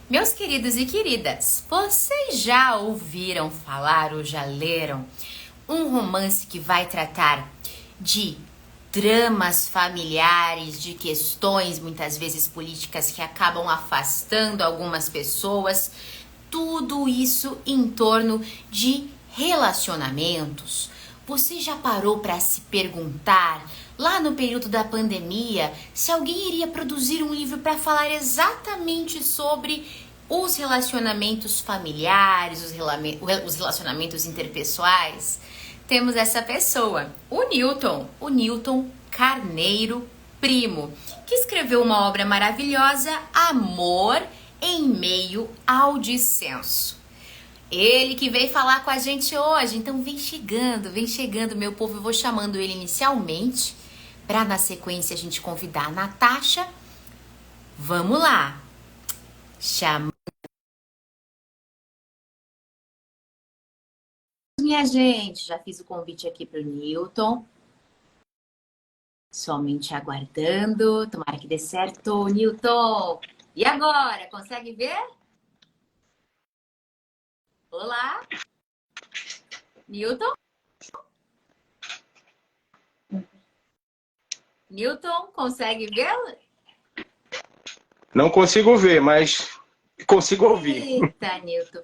Meus queridos e queridas, vocês já ouviram falar ou já leram um romance que vai tratar de dramas familiares, de questões muitas vezes políticas que acabam afastando algumas pessoas? Tudo isso em torno de relacionamentos. Você já parou para se perguntar, lá no período da pandemia, se alguém iria produzir um livro para falar exatamente sobre os relacionamentos familiares, os relacionamentos interpessoais? Temos essa pessoa, o Newton Carneiro Primo, que escreveu uma obra maravilhosa, Amor em Meio ao Dissenso. Ele que veio falar com a gente hoje, então vem chegando, meu povo. Eu vou chamando ele inicialmente, para na sequência a gente convidar a Natasha. Vamos lá, chama minha gente. Já fiz o convite aqui para o Newton, somente aguardando, tomara que dê certo, Newton. E agora, consegue ver? Olá, Newton? Newton, consegue ver? Não consigo ver, mas consigo ouvir. Eita, Newton.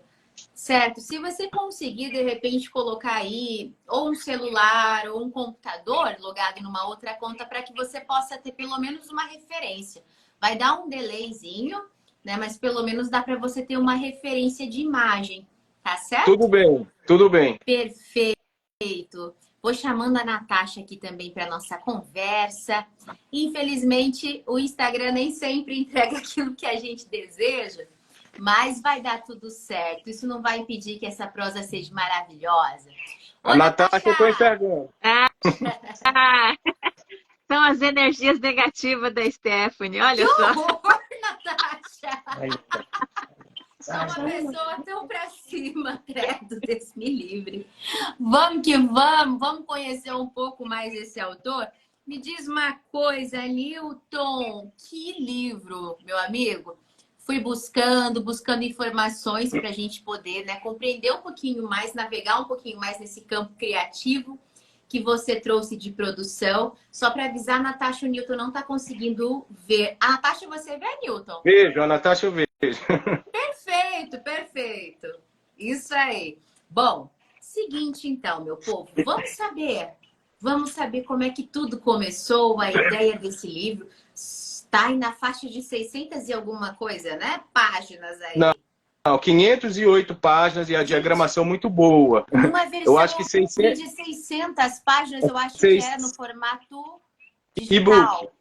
Certo, se você conseguir de repente colocar aí ou um celular ou um computador logado numa outra conta para que você possa ter pelo menos uma referência. Vai dar um delayzinho, né? Mas pelo menos dá para você ter uma referência de imagem, tá certo? Tudo bem, tudo bem. Perfeito. Vou chamando a Natasha aqui também para nossa conversa. Infelizmente, o Instagram nem sempre entrega aquilo que a gente deseja, mas vai dar tudo certo. Isso não vai impedir que essa prosa seja maravilhosa. A Ô, Natasha, eu estou Natasha! enxergando. Ah, são as energias negativas da Stephanie, Que olha só. horror, Natasha! Sou uma pessoa tão pra cima, credo, Deus me livre. Vamos que vamos conhecer um pouco mais esse autor. Me diz uma coisa, Newton, que livro, meu amigo? Fui buscando informações para a gente poder, né, compreender um pouquinho mais, navegar um pouquinho mais nesse campo criativo que você trouxe de produção. Só para avisar, a Natasha, o Newton não está conseguindo ver. A Natasha, você vê, Newton? Vejo, a Natasha eu vejo. Perfeito, perfeito. Isso aí. Bom, seguinte então, meu povo, vamos saber como é que tudo começou, a ideia desse livro. Está aí na faixa de 600 e alguma coisa, né? Páginas Não, aí. 508 páginas e a diagramação muito boa. Uma Eu versão acho que 600... de 600 páginas, eu acho que é no formato e-book. digital.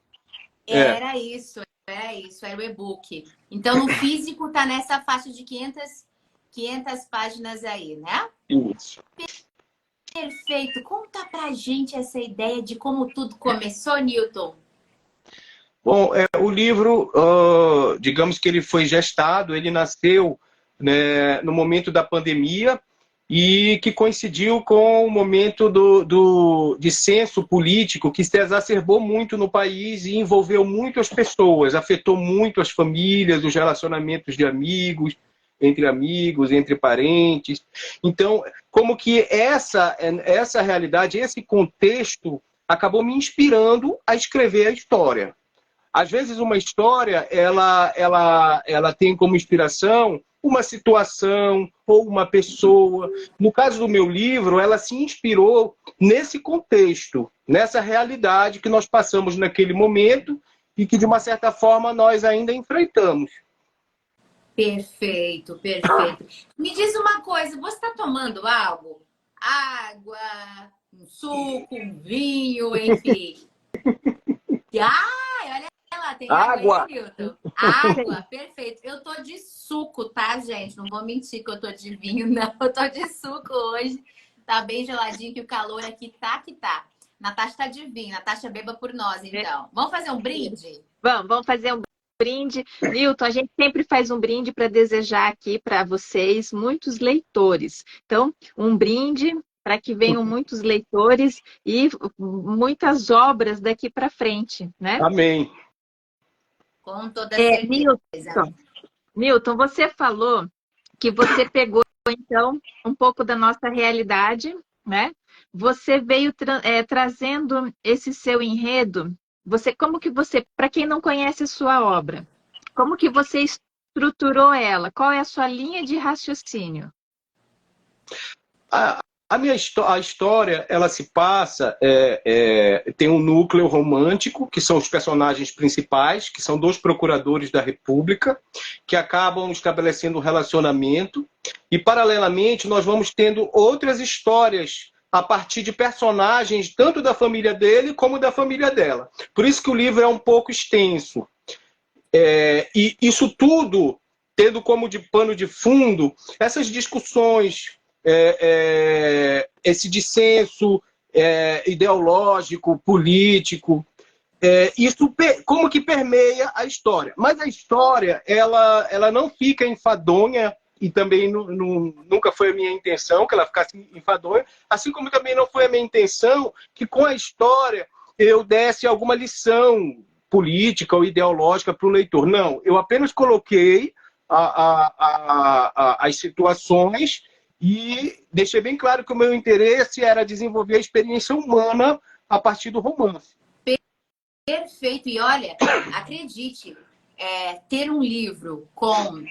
Era isso, era o e-book. Então, no físico tá nessa faixa de 500 páginas aí, né? Isso. Perfeito. Conta pra gente essa ideia de como tudo começou, Newton. Bom, o livro, digamos que ele foi gestado, ele nasceu, né, no momento da pandemia e que coincidiu com o momento do dissenso político que se exacerbou muito no país e envolveu muito as pessoas, afetou muito as famílias, os relacionamentos de amigos, entre parentes. Então, como que essa realidade, esse contexto acabou me inspirando a escrever a história. Às vezes uma história, ela tem como inspiração uma situação ou uma pessoa. No caso do meu livro, ela se inspirou nesse contexto, nessa realidade que nós passamos naquele momento e que, de uma certa forma, nós ainda enfrentamos. Perfeito, perfeito. Me diz uma coisa, você está tomando algo? Água, um suco, um vinho, enfim. Ai, olha lá, tem água aí, Água! Newton? Água, perfeito. Eu tô de suco, tá, gente? Não vou mentir que eu tô de vinho, não. Eu tô de suco hoje. Tá bem geladinho, que o calor aqui tá que tá. Natasha tá de vinho. Natasha, beba por nós, então. Vamos fazer um brinde? Vamos fazer um brinde. Newton, a gente sempre faz um brinde para desejar aqui para vocês muitos leitores. Então, um brinde para que venham muitos leitores e muitas obras daqui para frente, né? Amém. Com toda certeza. Newton, Newton, você falou que você pegou, então, um pouco da nossa realidade, né? Você veio trazendo esse seu enredo. Como que você, para quem não conhece a sua obra, como que você estruturou ela? Qual é a sua linha de raciocínio? A história, ela se passa, tem um núcleo romântico, que são os personagens principais, que são dois procuradores da República, que acabam estabelecendo um relacionamento, e paralelamente nós vamos tendo outras histórias a partir de personagens, tanto da família dele como da família dela. Por isso que o livro é um pouco extenso. E isso tudo tendo como de pano de fundo essas discussões, esse dissenso ideológico, político, isso como que permeia a história. Mas a história, ela não fica enfadonha, e também nunca foi a minha intenção que ela ficasse enfadonha, assim como também não foi a minha intenção que com a história eu desse alguma lição política ou ideológica para o leitor. Não, eu apenas coloquei as situações e deixei bem claro que o meu interesse era desenvolver a experiência humana a partir do romance. Perfeito. E olha, acredite, ter um livro com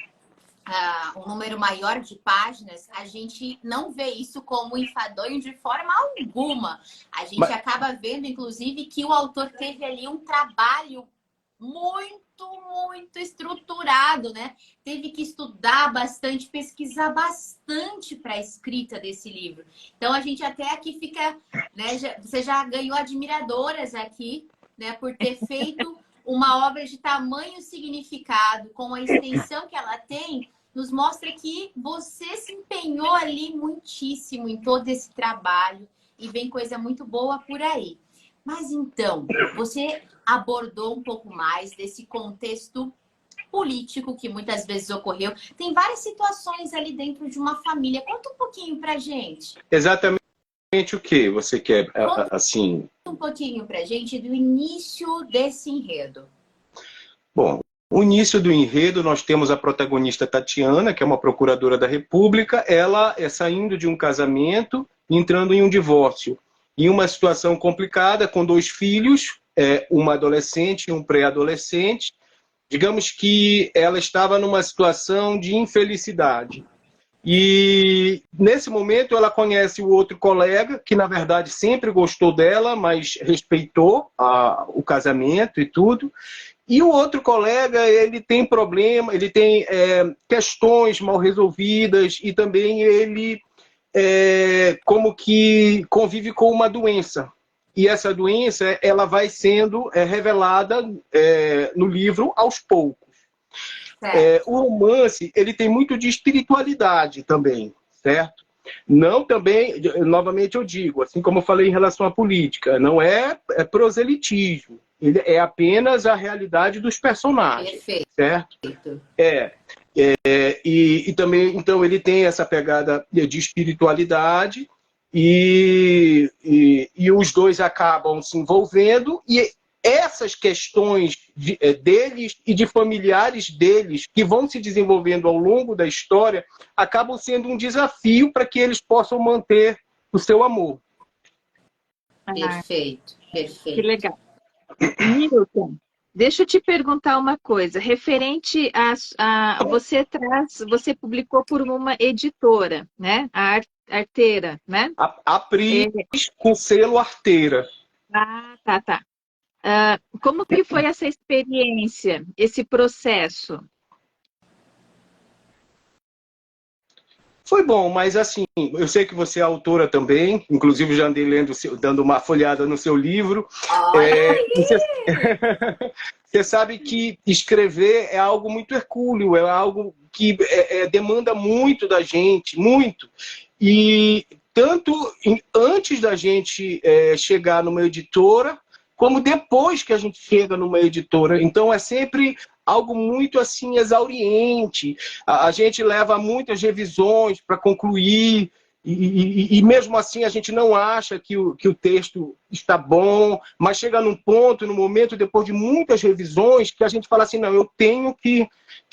um número maior de páginas, a gente não vê isso como enfadonho de forma alguma. A gente acaba vendo, inclusive, que o autor teve ali um trabalho muito estruturado, né? Teve que estudar bastante, pesquisar bastante para a escrita desse livro. Então, a gente até aqui fica, né? Você já ganhou admiradoras aqui, né? Por ter feito uma obra de tamanho significado, com a extensão que ela tem, nos mostra que você se empenhou ali muitíssimo em todo esse trabalho e vem coisa muito boa por aí. Mas então, você abordou um pouco mais desse contexto político que muitas vezes ocorreu. Tem várias situações ali dentro de uma família. Conta um pouquinho pra gente. Exatamente o que você quer, assim? Conta um pouquinho pra gente do início desse enredo. Bom, o início do enredo, nós temos a protagonista Tatiana, que é uma procuradora da República. Ela é saindo de um casamento e entrando em um divórcio. Em uma situação complicada, com 2 filhos, uma adolescente e um pré-adolescente. Digamos que ela estava numa situação de infelicidade. E nesse momento ela conhece o outro colega, que na verdade sempre gostou dela, mas respeitou o casamento e tudo. E o outro colega, ele tem problema, ele tem questões mal resolvidas e também ele como que convive com uma doença. E essa doença, ela vai sendo revelada no livro aos poucos. O romance, ele tem muito de espiritualidade também, certo? Não também, novamente eu digo, assim como eu falei em relação à política, não é proselitismo. Ele é apenas a realidade dos personagens. Perfeito. Certo? E também, então, ele tem essa pegada de espiritualidade e os dois acabam se envolvendo e essas questões deles e de familiares deles que vão se desenvolvendo ao longo da história acabam sendo um desafio para que eles possam manter o seu amor. Perfeito. Que legal. Newton, deixa eu te perguntar uma coisa. Referente a você publicou por uma editora, né? A Arteira, né? A Pris, com selo Arteira. Tá. Como que foi essa experiência, esse processo? Foi bom, mas assim, eu sei que você é autora também, inclusive já andei lendo, dando uma folhada no seu livro. Você sabe que escrever é algo muito hercúleo, é algo que demanda muito da gente, muito. E tanto antes da gente chegar numa editora, como depois que a gente chega numa editora. Então é sempre algo muito assim exauriente. A gente leva muitas revisões para concluir e mesmo assim a gente não acha que o texto está bom, mas chega num ponto, num momento, depois de muitas revisões, que a gente fala assim, não, eu tenho que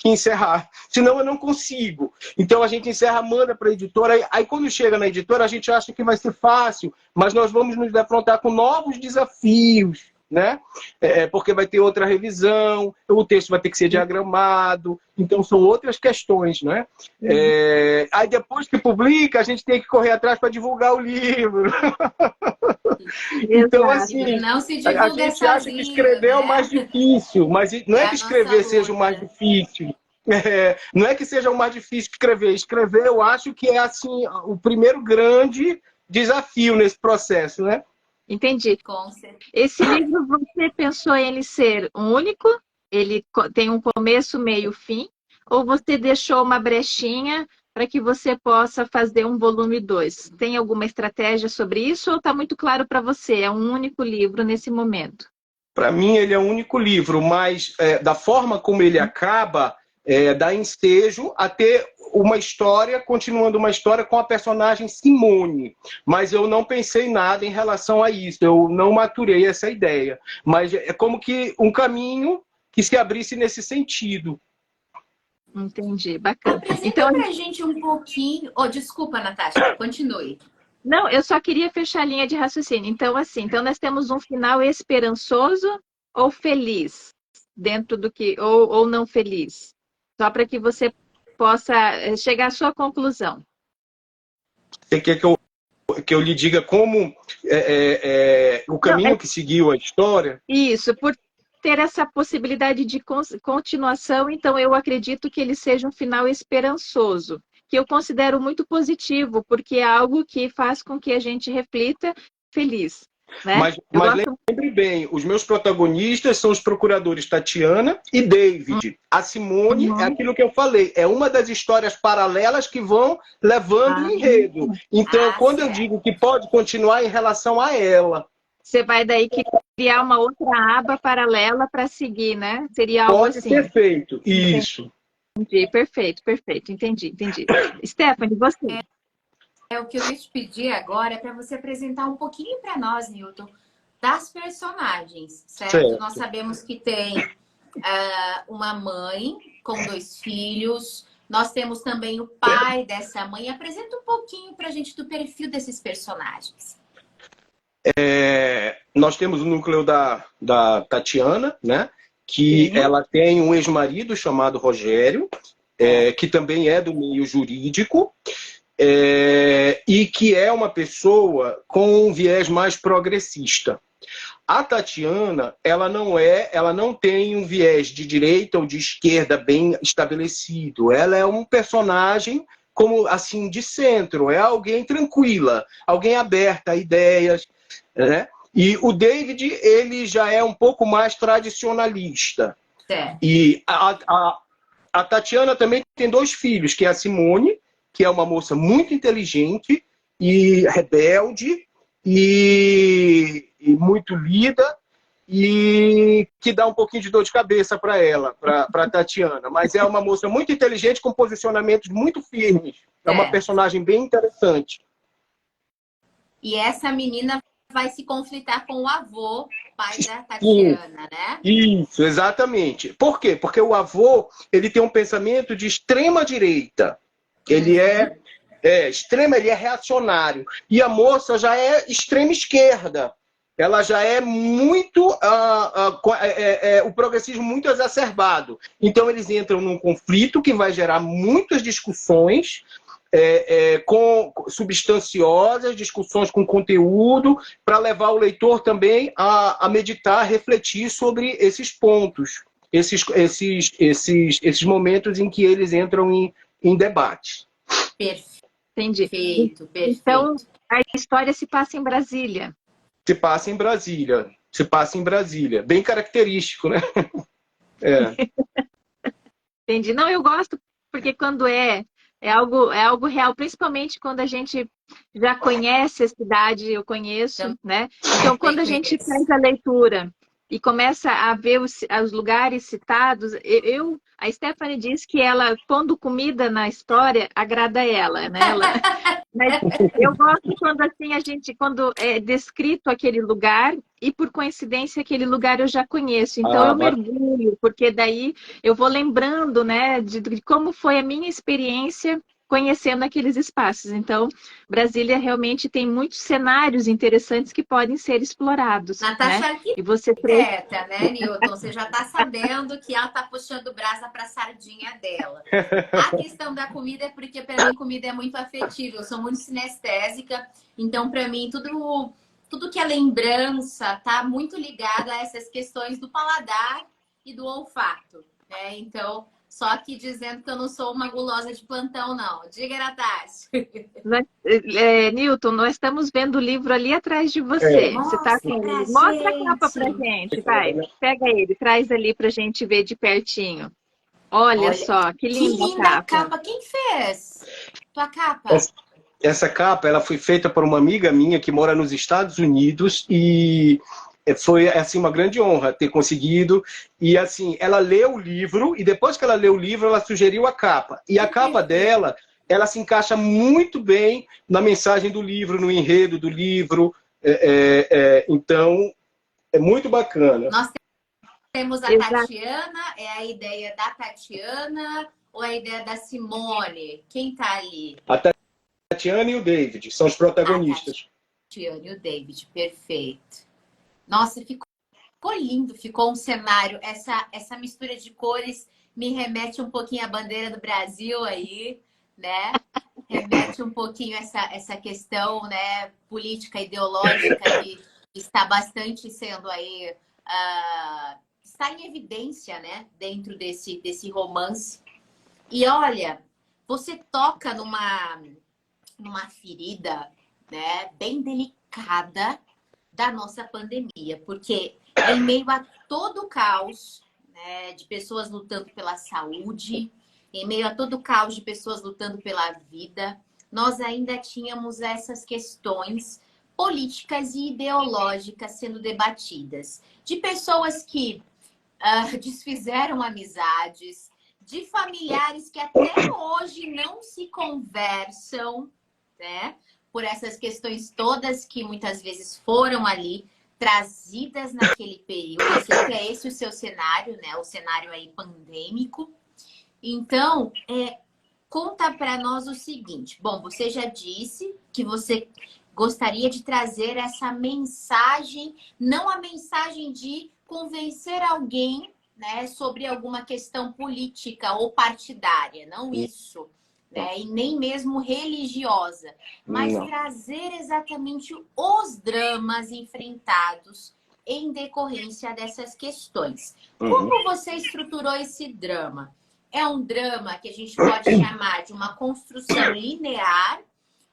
encerrar, senão eu não consigo. Então a gente encerra, manda para a editora, aí quando chega na editora a gente acha que vai ser fácil, mas nós vamos nos defrontar com novos desafios, né? Porque vai ter outra revisão, o texto vai ter que ser diagramado, então são outras questões, né? Aí depois que publica, a gente tem que correr atrás para divulgar o livro. Então, assim, não se a divulga gente acha que sozinho, escrever é o né? mais difícil, mas não é que a escrever nossa seja o mais luta. difícil. Não é que seja o mais difícil escrever. Escrever, eu acho que é assim o primeiro grande desafio nesse processo, né? Entendi. Com certeza. Esse livro, você pensou em ele ser único? Ele tem um começo, meio, fim? Ou você deixou uma brechinha para que você possa fazer um volume 2? Tem alguma estratégia sobre isso ou está muito claro para você? É um único livro nesse momento? Para mim, ele é o único livro, mas da forma como ele acaba, dá ensejo a ter uma história, continuando uma história com a personagem Simone. Mas eu não pensei nada em relação a isso, eu não maturei essa ideia. Mas é como que um caminho que se abrisse nesse sentido. Entendi, bacana. Apresenta Então, pra gente um pouquinho... Oh, desculpa, Natasha, continue. não, eu só queria fechar a linha de raciocínio. Então, assim, então nós temos um final esperançoso ou feliz, dentro do que, ou não feliz, só para que você possa chegar à sua conclusão. Você quer que eu lhe diga como o caminho que seguiu a história? Isso, por ter essa possibilidade de continuação, então eu acredito que ele seja um final esperançoso, que eu considero muito positivo, porque é algo que faz com que a gente reflita feliz, né? Mas lembre bem, os meus protagonistas são os procuradores Tatiana e David. A Simone é aquilo que eu falei, é uma das histórias paralelas que vão levando o enredo. Então, quando eu digo que pode continuar em relação a ela. Você vai daí criar uma outra aba paralela para seguir, né? Seria algo Pode assim. ser feito, isso. Entendi, perfeito, entendi. Stephanie, você? O que eu ia te pedir agora é para você apresentar um pouquinho para nós, Newton, das personagens, certo? Nós sabemos que tem uma mãe com 2 filhos, nós temos também o pai dessa mãe. Apresenta um pouquinho para a gente do perfil desses personagens. Nós temos o núcleo da Tatiana, né? Que ela tem um ex-marido chamado Rogério, que também é do meio jurídico, e que é uma pessoa com um viés mais progressista. A Tatiana, ela não tem um viés de direita ou de esquerda bem estabelecido. Ela é um personagem como assim de centro, é alguém tranquila, alguém aberta a ideias, né? E o David, ele já é um pouco mais tradicionalista. E a Tatiana também tem 2 filhos, que é a Simone, que é uma moça muito inteligente e rebelde e muito lida, e que dá um pouquinho de dor de cabeça para ela, para a Tatiana. Mas é uma moça muito inteligente, com posicionamentos muito firmes. É uma personagem bem interessante. E essa menina vai se conflitar com o avô, pai da Tatiana, né? Isso, exatamente. Por quê? Porque o avô, ele tem um pensamento de extrema direita. Ele é extrema, ele é reacionário. E a moça já é extrema esquerda. Ela já é muito o progressismo muito exacerbado. Então eles entram num conflito que vai gerar muitas discussões substanciosas, discussões com conteúdo, para levar o leitor também a meditar, a refletir sobre esses pontos, esses momentos em que eles entram em debate. Perfeito. Então, a história se passa em Brasília. Se passa em Brasília. Bem característico, né? Entendi. Não, eu gosto, porque quando é algo real, principalmente quando a gente já conhece a cidade, eu conheço, né? Então, quando a gente faz a leitura e começa a ver os lugares citados. A Stephanie diz que ela, pondo comida na história, agrada ela, né? Mas eu gosto quando assim quando é descrito aquele lugar e por coincidência aquele lugar eu já conheço. Então eu mergulho, porque daí eu vou lembrando, né, de como foi a minha experiência conhecendo aqueles espaços. Então, Brasília realmente tem muitos cenários interessantes que podem ser explorados, Natasha né? arquiteta, E você trouxe... né, Newton? Você já está sabendo que ela está puxando brasa para a sardinha dela. A questão da comida é porque, para mim, comida é muito afetiva. Eu sou muito sinestésica. Então, para mim, tudo que é lembrança tá muito ligado a essas questões do paladar e do olfato, né? Então, só aqui dizendo que eu não sou uma gulosa de plantão, não. Diga, Natasha. Newton, nós estamos vendo o livro ali atrás de você. Você tá Mostra com pra ele. Mostra a capa pra gente. gente, vai. Pega ele, traz ali pra gente ver de pertinho. Olha só, que Que linda linda a capa. capa. Quem fez? Tua capa? Essa capa, ela foi feita por uma amiga minha que mora nos Estados Unidos e foi assim uma grande honra ter conseguido. E assim, ela leu o livro e depois que ela leu o livro, ela sugeriu a capa. E a capa dela, ela se encaixa muito bem na mensagem do livro, no enredo do livro. Então, é muito bacana. Nós temos a Tatiana, é a ideia da Tatiana ou a ideia da Simone? Quem tá ali? A Tatiana e o David são os protagonistas. A Tatiana e o David, perfeito. Nossa, ficou lindo, ficou um cenário. Essa mistura de cores me remete um pouquinho à bandeira do Brasil aí, né? Remete um pouquinho essa questão, né, política, ideológica que está bastante sendo aí... está em evidência, né, dentro desse romance. E olha, você toca numa ferida, né, bem delicada da nossa pandemia, porque em meio a todo o caos, né, de pessoas lutando pela saúde, em meio a todo o caos de pessoas lutando pela vida, nós ainda tínhamos essas questões políticas e ideológicas sendo debatidas. De pessoas que desfizeram amizades, de familiares que até hoje não se conversam, né? Por essas questões todas que muitas vezes foram ali trazidas naquele período. Eu sei que é esse o seu cenário, né? O cenário aí pandêmico. Então, conta para nós o seguinte. Bom, você já disse que você gostaria de trazer essa mensagem, não a mensagem de convencer alguém, né, sobre alguma questão política ou partidária, não isso, né, e nem mesmo religiosa, mas trazer exatamente os dramas enfrentados em decorrência dessas questões. Como você estruturou esse drama? É um drama que a gente pode chamar de uma construção linear,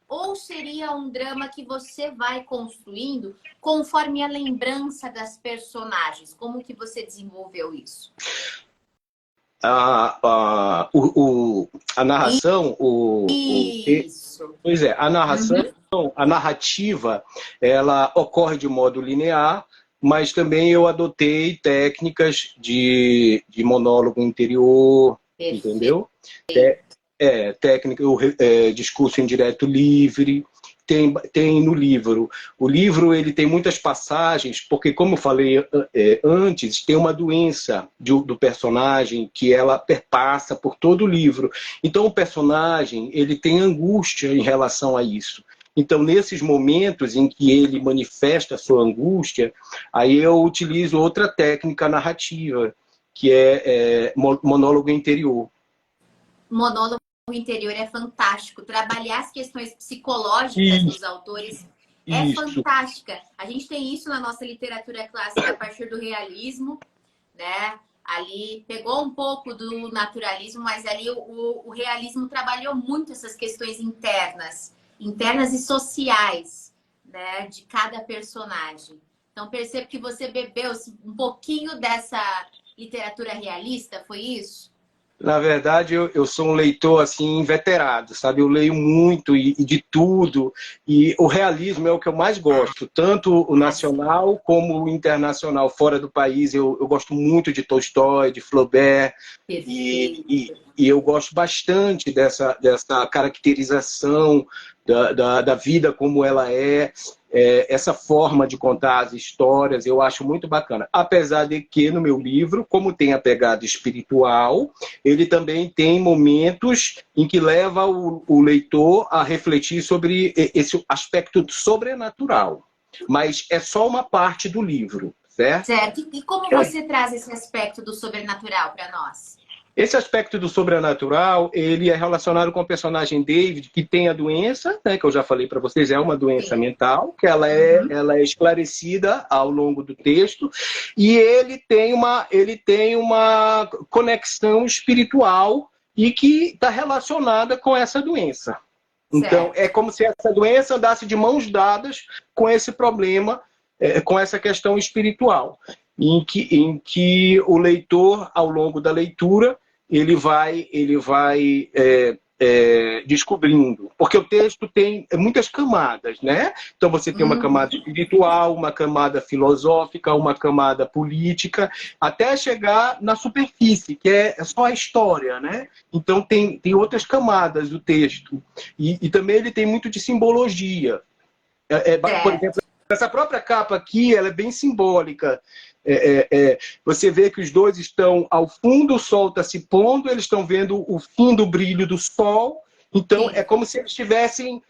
ou seria um drama que você vai construindo conforme a lembrança das personagens? Como que você desenvolveu isso? A narração, Isso. Pois é, a narração, a narrativa, ela ocorre de modo linear, mas também eu adotei técnicas de monólogo interior, Perfeito. Entendeu? Técnica, discurso indireto livre, tem no livro. O livro ele tem muitas passagens, porque como eu falei antes, tem uma doença do personagem que ela perpassa por todo o livro. Então o personagem ele tem angústia em relação a isso. Então, nesses momentos em que ele manifesta a sua angústia, aí eu utilizo outra técnica narrativa, que é monólogo interior. Monólogo interior é fantástico. Trabalhar as questões psicológicas dos autores é fantástica. A gente tem isso na nossa literatura clássica a partir do realismo, né? Ali pegou um pouco do naturalismo, mas ali o realismo trabalhou muito essas questões internas e sociais, né, de cada personagem. Então percebo que você bebeu um pouquinho dessa literatura realista, foi isso? Na verdade, eu sou um leitor assim inveterado, sabe? Eu leio muito e de tudo. E o realismo é o que eu mais gosto, tanto o nacional como o internacional fora do país. Eu gosto muito de Tolstói, de Flaubert, e eu gosto bastante dessa caracterização da vida como ela é. Essa forma de contar as histórias eu acho muito bacana. Apesar de que no meu livro, como tem a pegada espiritual, ele também tem momentos em que leva o leitor a refletir sobre esse aspecto sobrenatural. Mas é só uma parte do livro, certo? Certo. E como você traz esse aspecto do sobrenatural para nós? Esse aspecto do sobrenatural, ele é relacionado com o personagem David, que tem a doença, né, que eu já falei para vocês, é uma doença mental, que ela é esclarecida ao longo do texto, e ele tem uma conexão espiritual e que está relacionada com essa doença. Então, é como se essa doença andasse de mãos dadas com esse problema, com essa questão espiritual, em que o leitor, ao longo da leitura, ele vai descobrindo. Porque o texto tem muitas camadas, né? Então você tem uma camada espiritual, uma camada filosófica, uma camada política, até chegar na superfície, que é só a história, né? Então tem outras camadas do texto. E também ele tem muito de simbologia. Por exemplo, essa própria capa aqui, ela é bem simbólica. Você vê que os dois estão ao fundo, o sol está se pondo, eles estão vendo o fim do brilho do sol. Então, é como se eles estivessem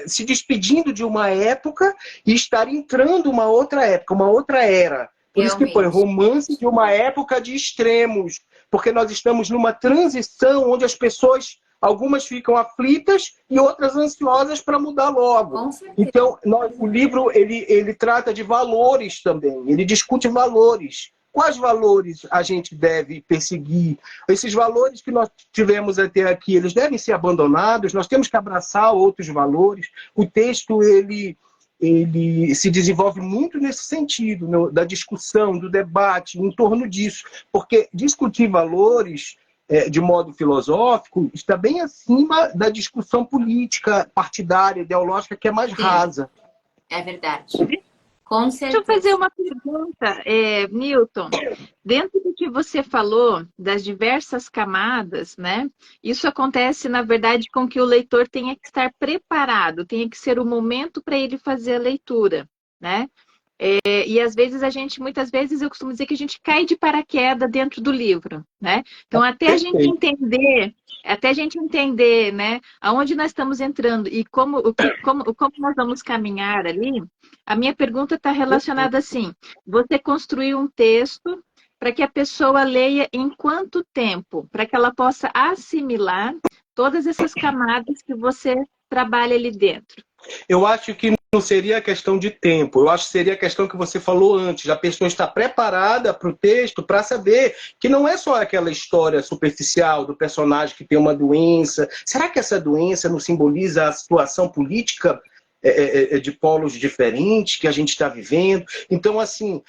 se despedindo de uma época e estar entrando uma outra época, uma outra era. Por isso que foi romance de uma época de extremos, porque nós estamos numa transição onde as pessoas, algumas ficam aflitas e outras ansiosas para mudar logo. Então, o livro ele trata de valores também, ele discute valores. Quais valores a gente deve perseguir? Esses valores que nós tivemos até aqui, eles devem ser abandonados? Nós temos que abraçar outros valores? O texto, ele se desenvolve muito nesse sentido, da discussão, do debate em torno disso. Porque discutir valores de modo filosófico está bem acima da discussão política, partidária, ideológica, que é mais rasa. É verdade. Com certeza. Deixa eu fazer uma pergunta, Newton. Dentro do que você falou, das diversas camadas, né? Isso acontece, na verdade, com que o leitor tenha que estar preparado, tenha que ser o momento para ele fazer a leitura, né? E às vezes muitas vezes eu costumo dizer que a gente cai de paraquedas dentro do livro, né? Então até a gente entender, né, aonde nós estamos entrando e como nós vamos caminhar ali, a minha pergunta está relacionada assim: você construiu um texto para que a pessoa leia em quanto tempo? Para que ela possa assimilar todas essas camadas que você trabalha ali dentro. Eu acho que não seria questão de tempo, eu acho que seria a questão que você falou antes, a pessoa está preparada para o texto para saber que não é só aquela história superficial do personagem que tem uma doença. Será que essa doença não simboliza a situação política de polos diferentes que a gente está vivendo? Então, assim,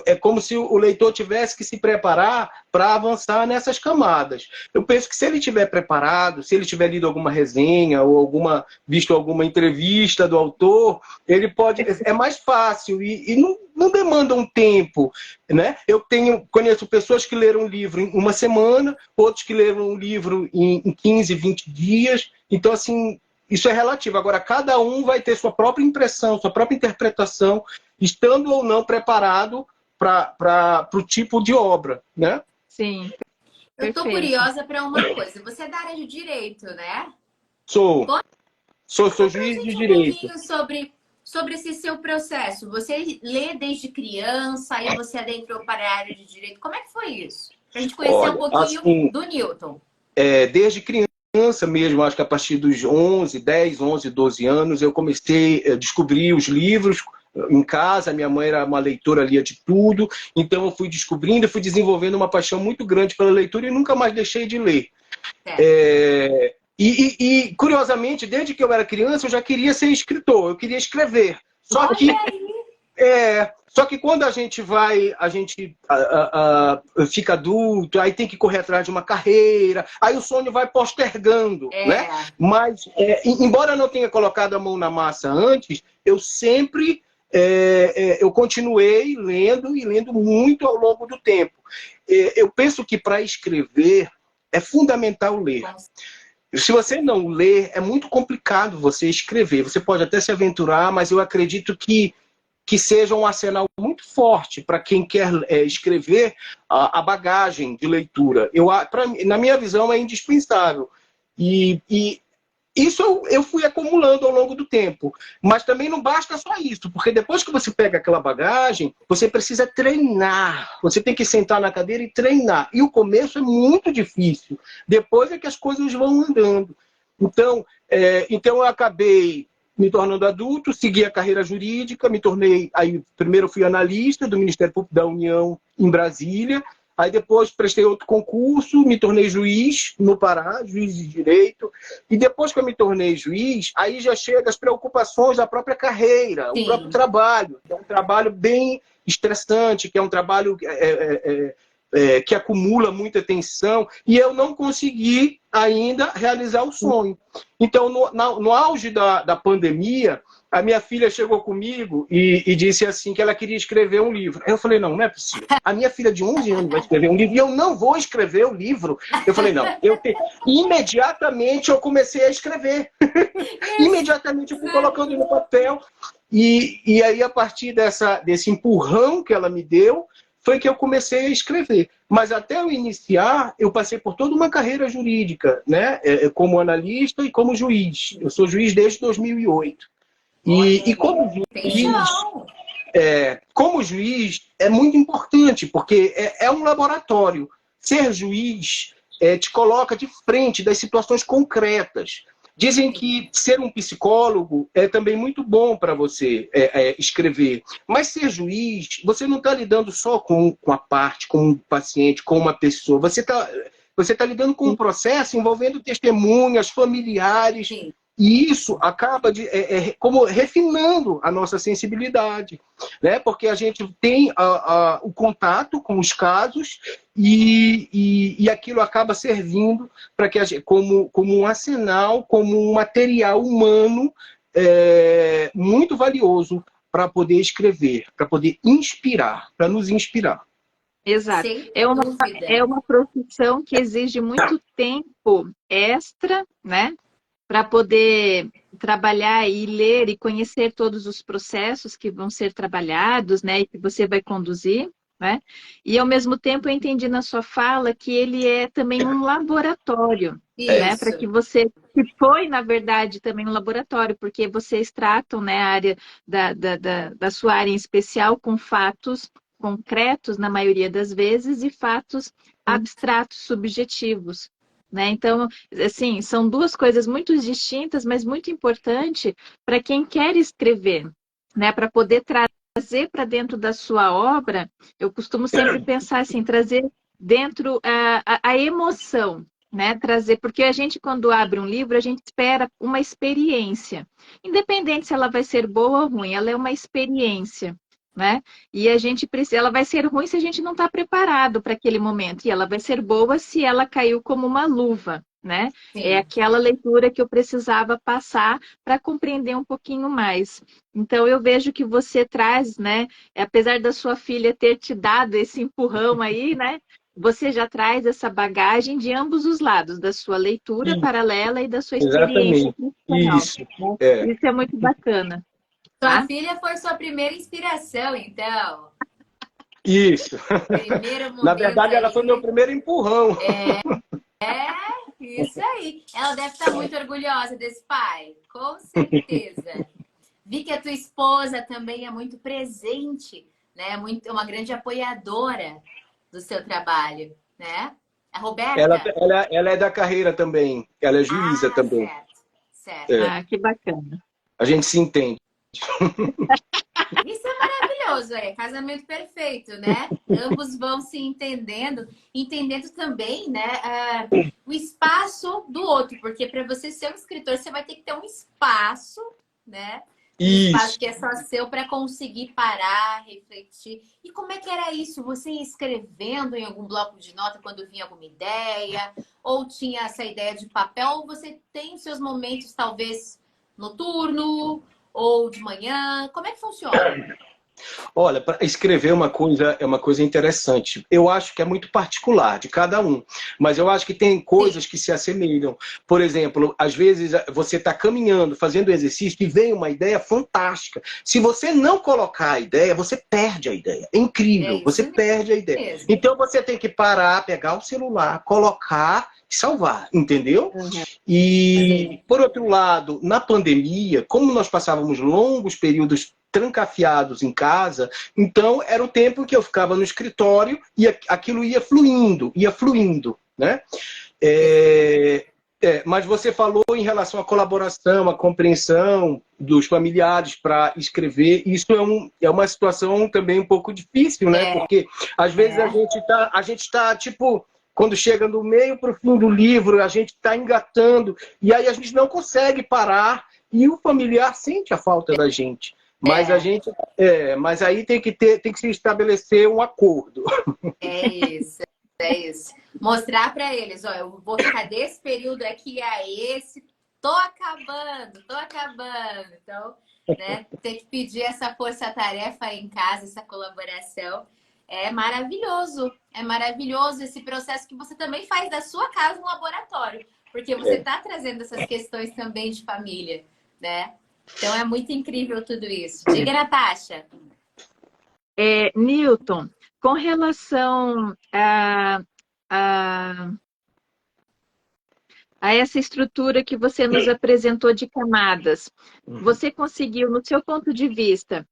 é como se o leitor tivesse que se preparar para avançar nessas camadas. Eu penso que se ele estiver preparado, se ele tiver lido alguma resenha ou visto alguma entrevista do autor, ele pode... É mais fácil e não demanda um tempo, né? Eu conheço pessoas que leram um livro em uma semana, outros que leram um livro em 15, 20 dias. Então, assim, isso é relativo. Agora, cada um vai ter sua própria impressão, sua própria interpretação, estando ou não preparado para o tipo de obra, né? Sim. Eu estou curiosa para uma coisa. Você é da área de direito, né? Sou juiz de direito. Um pouquinho sobre esse seu processo. Você lê desde criança, aí você adentrou para a área de direito. Como é que foi isso? Para a gente conhecer um pouquinho assim, do Newton. Desde criança mesmo, acho que a partir dos 10, 11, 12 anos, eu comecei a descobrir os livros em casa. Minha mãe era uma leitora, lia de tudo, então eu fui descobrindo, fui desenvolvendo uma paixão muito grande pela leitura e nunca mais deixei de ler. E curiosamente, desde que eu era criança, eu já queria ser escritor, eu queria escrever. Só que Só que quando a gente fica adulto, aí tem que correr atrás de uma carreira, aí o sonho vai postergando, né? Mas, embora eu não tenha colocado a mão na massa antes, eu sempre, eu continuei lendo e lendo muito ao longo do tempo. Eu penso que para escrever é fundamental ler. Se você não ler, é muito complicado você escrever. Você pode até se aventurar, mas eu acredito que seja um arsenal muito forte para quem quer escrever a bagagem de leitura. Na minha visão, é indispensável. E isso eu fui acumulando ao longo do tempo. Mas também não basta só isso, porque depois que você pega aquela bagagem, você precisa treinar. Você tem que sentar na cadeira e treinar. E o começo é muito difícil. Depois é que as coisas vão andando. Então eu acabei me tornando adulto, segui a carreira jurídica, me tornei... Aí, primeiro fui analista do Ministério Público da União em Brasília, aí depois prestei outro concurso, me tornei juiz no Pará, juiz de direito, e depois que eu me tornei juiz, aí já chega as preocupações da própria carreira, o próprio trabalho, que é um trabalho bem estressante, que é um trabalho que acumula muita tensão, e eu não consegui ainda realizar o sonho. Então, no auge da pandemia, a minha filha chegou comigo e disse assim que ela queria escrever um livro. Eu falei, não é possível. A minha filha de 11 anos vai escrever um livro e eu não vou escrever o livro. Eu falei, não. Imediatamente eu comecei a escrever. Imediatamente eu fui colocando no papel. E aí, a partir desse empurrão que ela me deu, foi que eu comecei a escrever. Mas até eu iniciar, eu passei por toda uma carreira jurídica, né? Como analista e como juiz. Eu sou juiz desde 2008. E como juiz é muito importante, porque é um laboratório. Ser juiz te coloca de frente das situações concretas. Dizem que ser um psicólogo é também muito bom para você escrever. Mas ser juiz, você não está lidando só com a parte, com um paciente, com uma pessoa. Você tá lidando com um processo envolvendo testemunhas, familiares. Sim. E isso acaba como refinando a nossa sensibilidade, né? Porque a gente tem o contato com os casos e aquilo acaba servindo para que como um arsenal, como um material humano muito valioso para poder escrever, para poder inspirar, para nos inspirar. Exato. É uma profissão que exige muito tempo extra, né? Para poder trabalhar e ler e conhecer todos os processos que vão ser trabalhados, né, e que você vai conduzir, né? E ao mesmo tempo eu entendi na sua fala que ele é também um laboratório, né, para que você que foi na verdade também um laboratório, porque vocês tratam, né, a área da sua área em especial com fatos concretos na maioria das vezes e fatos abstratos, subjetivos. Né? Então, assim, são duas coisas muito distintas, mas muito importante para quem quer escrever, né? Para poder trazer para dentro da sua obra, eu costumo sempre pensar assim, trazer dentro a emoção, né? Trazer, porque a gente, quando abre um livro, a gente espera uma experiência. Independente se ela vai ser boa ou ruim, ela é uma experiência. Né? E a gente precisa, ela vai ser ruim se a gente não está preparado para aquele momento, e ela vai ser boa se ela caiu como uma luva, né? Sim. É aquela leitura que eu precisava passar para compreender um pouquinho mais. Então eu vejo que você traz, né? Apesar da sua filha ter te dado esse empurrão aí, né? Você já traz essa bagagem de ambos os lados, da sua leitura paralela e da sua experiência profissional. Isso. Né? Isso é muito bacana. Sua filha foi sua primeira inspiração, então. Isso. Na verdade, ela foi meu primeiro empurrão. Isso aí. Ela deve estar muito orgulhosa desse pai, com certeza. Vi que a tua esposa também é muito presente, né? Uma grande apoiadora do seu trabalho, né? A Roberta? Ela é da carreira também. Ela é juíza também. Certo. Que bacana. A gente se entende. Isso é maravilhoso, casamento perfeito, né? Ambos vão se entendendo também, né, o espaço do outro, porque para você ser um escritor, você vai ter que ter um espaço, né, Um espaço Isso. que é só seu para conseguir parar, refletir. E como é que era isso? Você ia escrevendo em algum bloco de nota quando vinha alguma ideia? Ou tinha essa ideia de papel? Ou você tem seus momentos, talvez, noturno ou de manhã? Como é que funciona? Olha, para escrever é uma coisa interessante. Eu acho que é muito particular de cada um, mas eu acho que tem Sim, coisas que se assemelham. Por exemplo, às vezes você está caminhando, fazendo exercício e vem uma ideia fantástica. Se você não colocar a ideia, você perde a ideia. É é incrível, você isso perde a ideia. mesmo. Então você tem que parar, pegar o celular, colocar e salvar, entendeu? Uhum. E, Sim. por outro lado, na pandemia, como nós passávamos longos períodos trancafiados em casa, então era o tempo que eu ficava no escritório e aquilo ia fluindo, né? É, mas você falou em relação à colaboração, à compreensão dos familiares para escrever. Isso é uma situação também um pouco difícil, né? É, Porque às vezes é, a gente tá tipo quando chega no meio para o fim do livro, a gente está engatando e aí a gente não consegue parar e o familiar sente a falta da gente. Mas a é. gente, mas aí tem que se estabelecer um acordo. É isso, é isso. Mostrar para eles, ó, eu vou ficar desse período aqui a esse, tô acabando, tô acabando. Então, né, ter que pedir essa força-tarefa em casa, essa colaboração, é maravilhoso esse processo que você também faz da sua casa um laboratório, porque você está trazendo essas questões também de família, né? Então é muito incrível tudo isso. Diga, Natasha. Newton, com relação a, a essa estrutura que você nos apresentou de camadas, você conseguiu, no seu ponto de vista,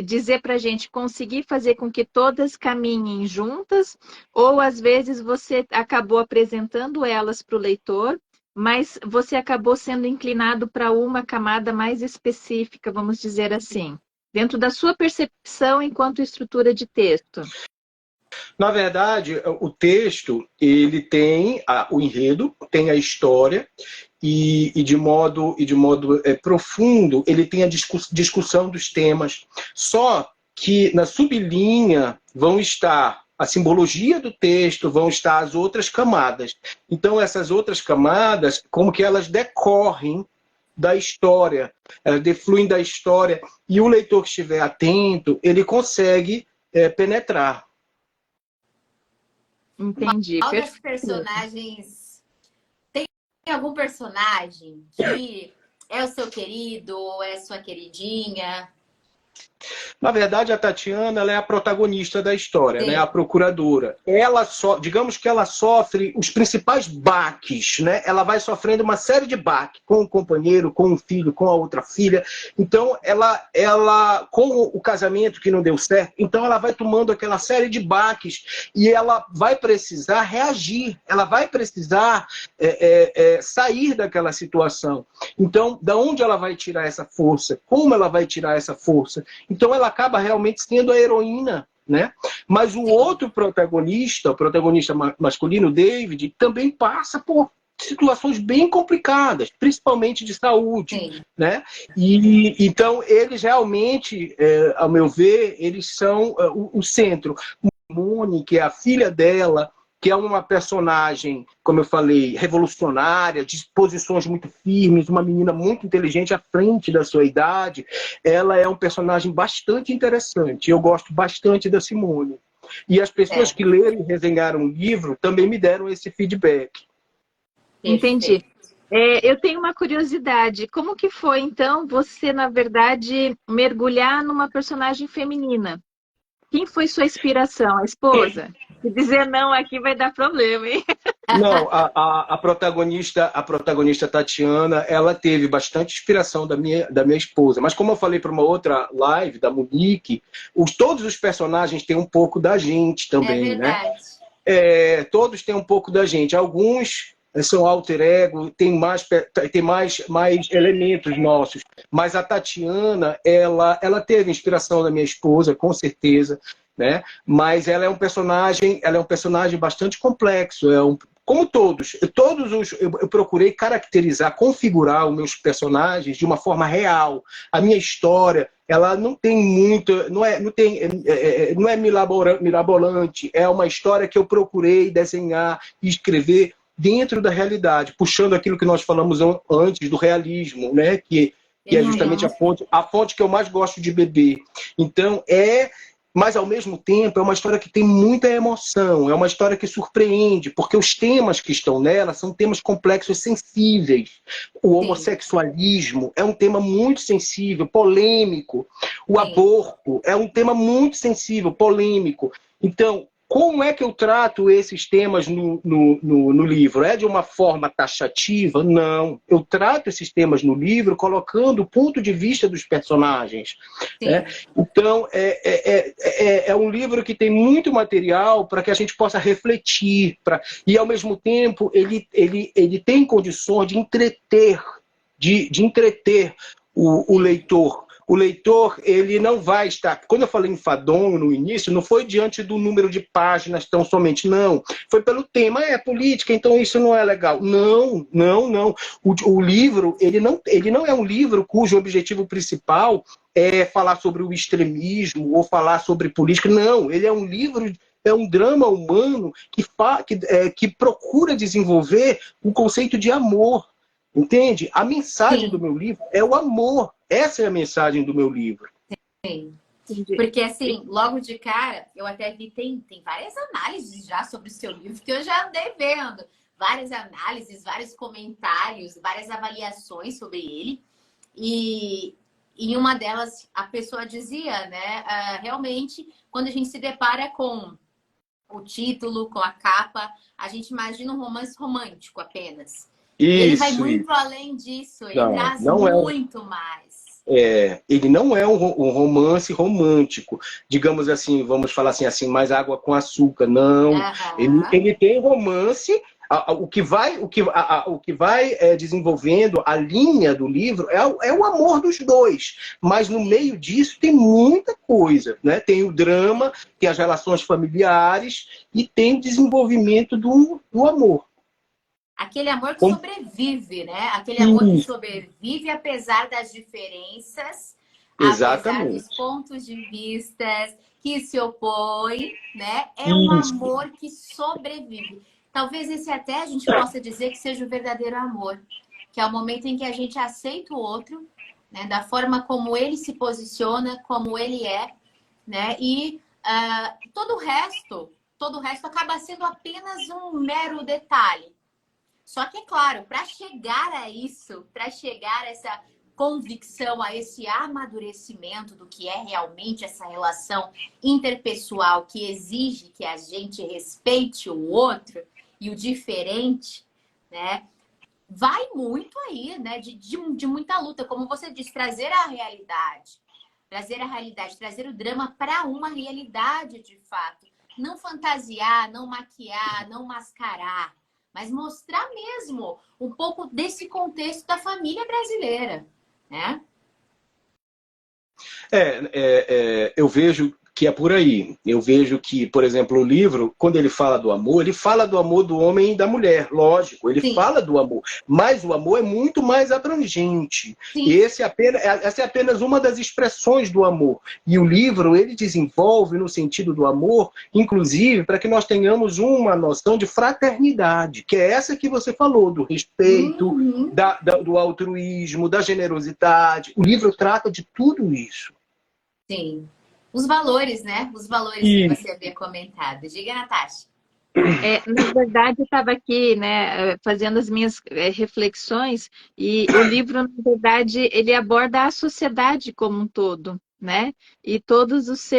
dizer para a gente conseguir fazer com que todas caminhem juntas, ou às vezes você acabou apresentando elas para o leitor, mas você acabou sendo inclinado para uma camada mais específica, vamos dizer assim, dentro da sua percepção enquanto estrutura de texto. Na verdade, o texto ele tem o enredo, tem a história e de modo profundo ele tem a discussão dos temas. Só que na sublinha vão estar a simbologia do texto, vão estar as outras camadas. Então essas outras camadas, como que elas decorrem da história, elas defluem da história e o leitor que estiver atento, ele consegue penetrar. Entendi, Qual das perfeito. personagens tem algum personagem que é o seu querido ou é sua queridinha? Na verdade, a Tatiana ela é a protagonista da história, né? A Sim, procuradora. Digamos que ela sofre os principais baques, né? Ela vai sofrendo uma série de baques com o companheiro, com o filho, com a outra filha. Então, ela com o casamento que não deu certo, então ela vai tomando aquela série de baques e ela vai precisar reagir, ela vai precisar sair daquela situação. Então, da onde ela vai tirar essa força? Como ela vai tirar essa força? Então ela acaba realmente sendo a heroína, né? Mas o sim, outro protagonista, o protagonista masculino, David, também passa por situações bem complicadas, principalmente de saúde, sim. né? E então eles realmente, ao meu ver, eles são o centro. Moni, que é a filha dela, que é uma personagem, como eu falei, revolucionária, de posições muito firmes, uma menina muito inteligente à frente da sua idade. Ela é um personagem bastante interessante. Eu gosto bastante da Simone. E as pessoas É, que leram e resenharam o livro também me deram esse feedback. Entendi. perfeito. Eu tenho uma curiosidade. Como que foi, então, você, na verdade, mergulhar numa personagem feminina? Quem foi sua inspiração? A esposa? Se dizer não aqui vai dar problema, hein? Não, a protagonista Tatiana, ela teve bastante inspiração da minha esposa. Mas como eu falei para uma outra live da Monique, todos os personagens têm um pouco da gente É também, né? verdade. Todos têm um pouco da gente. Alguns são alter ego, tem mais elementos nossos. Mas a Tatiana, ela teve inspiração da minha esposa, com certeza, né? Mas ela é um personagem bastante complexo, como eu procurei caracterizar, configurar os meus personagens de uma forma real. A minha história, ela não tem muita, não é mirabolante, é uma história que eu procurei desenhar e escrever dentro da realidade, puxando aquilo que nós falamos antes do realismo, né? Que é justamente a fonte que eu mais gosto de beber. Então, mas ao mesmo tempo é uma história que tem muita emoção, é uma história que surpreende, porque os temas que estão nela são temas complexos, sensíveis. O homossexualismo é um tema muito sensível, polêmico. O aborto é um tema muito sensível, polêmico. Então, como é que eu trato esses temas no livro? É de uma forma taxativa? Não. Eu trato esses temas no livro colocando o ponto de vista dos personagens. Né? Então, é um livro que tem muito material para que a gente possa refletir. E, ao mesmo tempo, ele tem condições de entreter, de entreter o leitor. O leitor, ele não vai estar... Quando eu falei enfadonho no início, não foi diante do número de páginas tão somente, não. Foi pelo tema, política, então isso não é legal. Não. O livro, ele não é um livro cujo objetivo principal é falar sobre o extremismo ou falar sobre política. Não, ele é um livro... É um drama humano que procura desenvolver o conceito de amor. Entende? A mensagem do meu livro é o amor. Essa é a mensagem do meu livro. Sim. Porque, assim, logo de cara, eu até vi, tem várias análises já sobre o seu livro, que eu já andei vendo. Várias análises, vários comentários, várias avaliações sobre ele. E em uma delas, a pessoa dizia, né? Realmente, quando a gente se depara com o título, com a capa, a gente imagina um romance romântico apenas. Ele vai muito além disso, ele traz muito mais. Ele não é um romance romântico, digamos assim, vamos falar assim, mais água com açúcar, não. Ele tem romance, o que vai desenvolvendo a linha do livro é o amor dos dois, mas no meio disso tem muita coisa, né? Tem o drama, tem as relações familiares e tem o desenvolvimento do amor. Aquele amor que sobrevive, né? Aquele amor que sobrevive apesar das diferenças, apesar dos pontos de vista que se opõem, né? É um amor que sobrevive. Talvez esse até a gente possa dizer que seja o verdadeiro amor, que é o momento em que a gente aceita o outro, né? Da forma como ele se posiciona, como ele é, né? E todo o resto acaba sendo apenas um mero detalhe. Só que, é claro, para chegar a isso, para chegar a essa convicção, a esse amadurecimento do que é realmente essa relação interpessoal que exige que a gente respeite o outro e o diferente, né? Vai muito aí, né? De muita luta, como você disse, trazer a realidade, trazer o drama para uma realidade de fato. Não fantasiar, não maquiar, não mascarar, mas mostrar mesmo um pouco desse contexto da família brasileira, né? Eu vejo que é por aí. Eu vejo que, por exemplo, o livro, quando ele fala do amor do homem e da mulher, lógico, ele fala do amor, mas o amor é muito mais abrangente. E essa é apenas uma das expressões do amor. E o livro, ele desenvolve no sentido do amor, inclusive, para que nós tenhamos uma noção de fraternidade, que é essa que você falou, do respeito, do altruísmo, da generosidade. O livro trata de tudo isso. Sim. Os valores, né? Os valores que você havia comentado. Diga, Natasha. Na verdade, eu estava aqui, né, fazendo as minhas reflexões e o livro, na verdade, ele aborda a sociedade como um todo, né? E todos os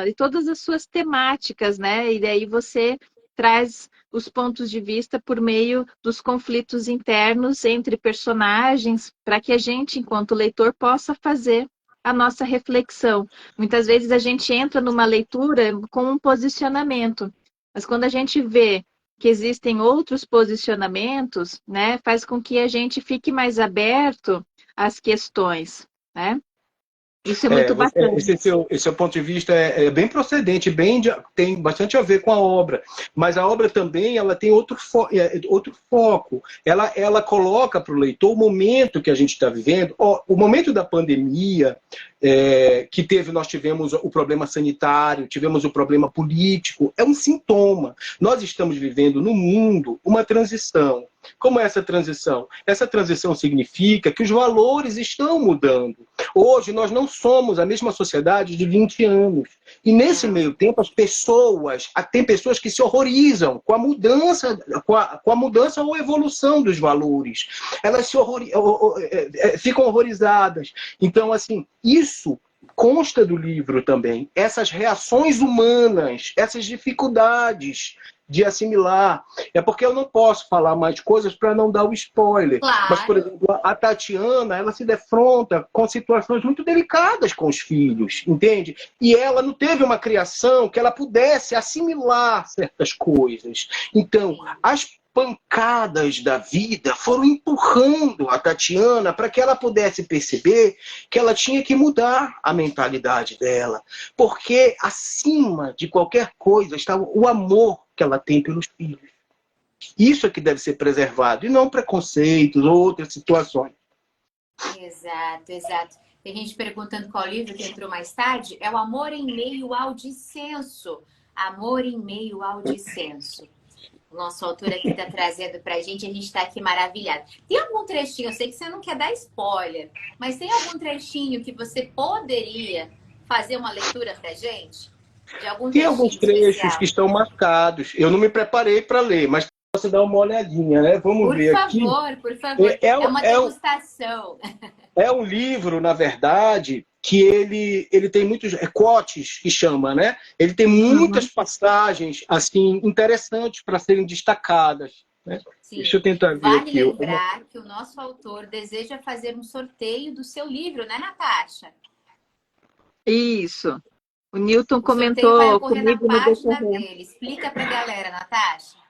e todas as suas temáticas, né? E daí você traz os pontos de vista por meio dos conflitos internos entre personagens, para que a gente, enquanto leitor, possa fazer a nossa reflexão. Muitas vezes a gente entra numa leitura com um posicionamento, mas quando a gente vê que existem outros posicionamentos, né, faz com que a gente fique mais aberto às questões, né? Isso é muito bacana. Esse seu ponto de vista é bem procedente, tem bastante a ver com a obra. Mas a obra também ela tem outro foco. Ela coloca para o leitor o momento que a gente está vivendo. O momento da pandemia, nós tivemos o problema sanitário, tivemos o problema político, é um sintoma. Nós estamos vivendo no mundo uma transição. Como é essa transição? Essa transição significa que os valores estão mudando. Hoje nós não somos a mesma sociedade de 20 anos. E nesse meio tempo tem pessoas que se horrorizam com a mudança, com a mudança ou evolução dos valores. Elas ficam horrorizadas. Então, assim, isso consta do livro também. Essas reações humanas, essas dificuldades de assimilar. É porque eu não posso falar mais coisas para não dar o spoiler. Claro. Mas, por exemplo, a Tatiana, ela se defronta com situações muito delicadas com os filhos, entende? E ela não teve uma criação que ela pudesse assimilar certas coisas. Então, as pancadas da vida foram empurrando a Tatiana para que ela pudesse perceber que ela tinha que mudar a mentalidade dela. Porque acima de qualquer coisa estava o amor que ela tem pelos filhos. Isso é que deve ser preservado, e não preconceitos ou outras situações. Exato, exato. Tem gente perguntando qual livro que entrou mais tarde. É o Amor em Meio ao Dissenso. Amor em Meio ao Dissenso. O nosso autor aqui está trazendo para a gente está aqui maravilhado. Tem algum trechinho, eu sei que você não quer dar spoiler, mas tem algum trechinho que você poderia fazer uma leitura para a gente? De algum Tem alguns trechos que estão marcados. Eu não me preparei para ler, mas você dá uma olhadinha, né? Vamos ver aqui. Por favor. É uma degustação. É um livro, na verdade, que ele tem muitos quotes, que chama, né? Ele tem muitas passagens assim interessantes para serem destacadas. Né? Deixa eu tentar ver aqui. Vale lembrar que o nosso autor deseja fazer um sorteio do seu livro, né, Natasha? Isso. O Newton comentou comigo no decorrer. Explica para a galera, Natasha.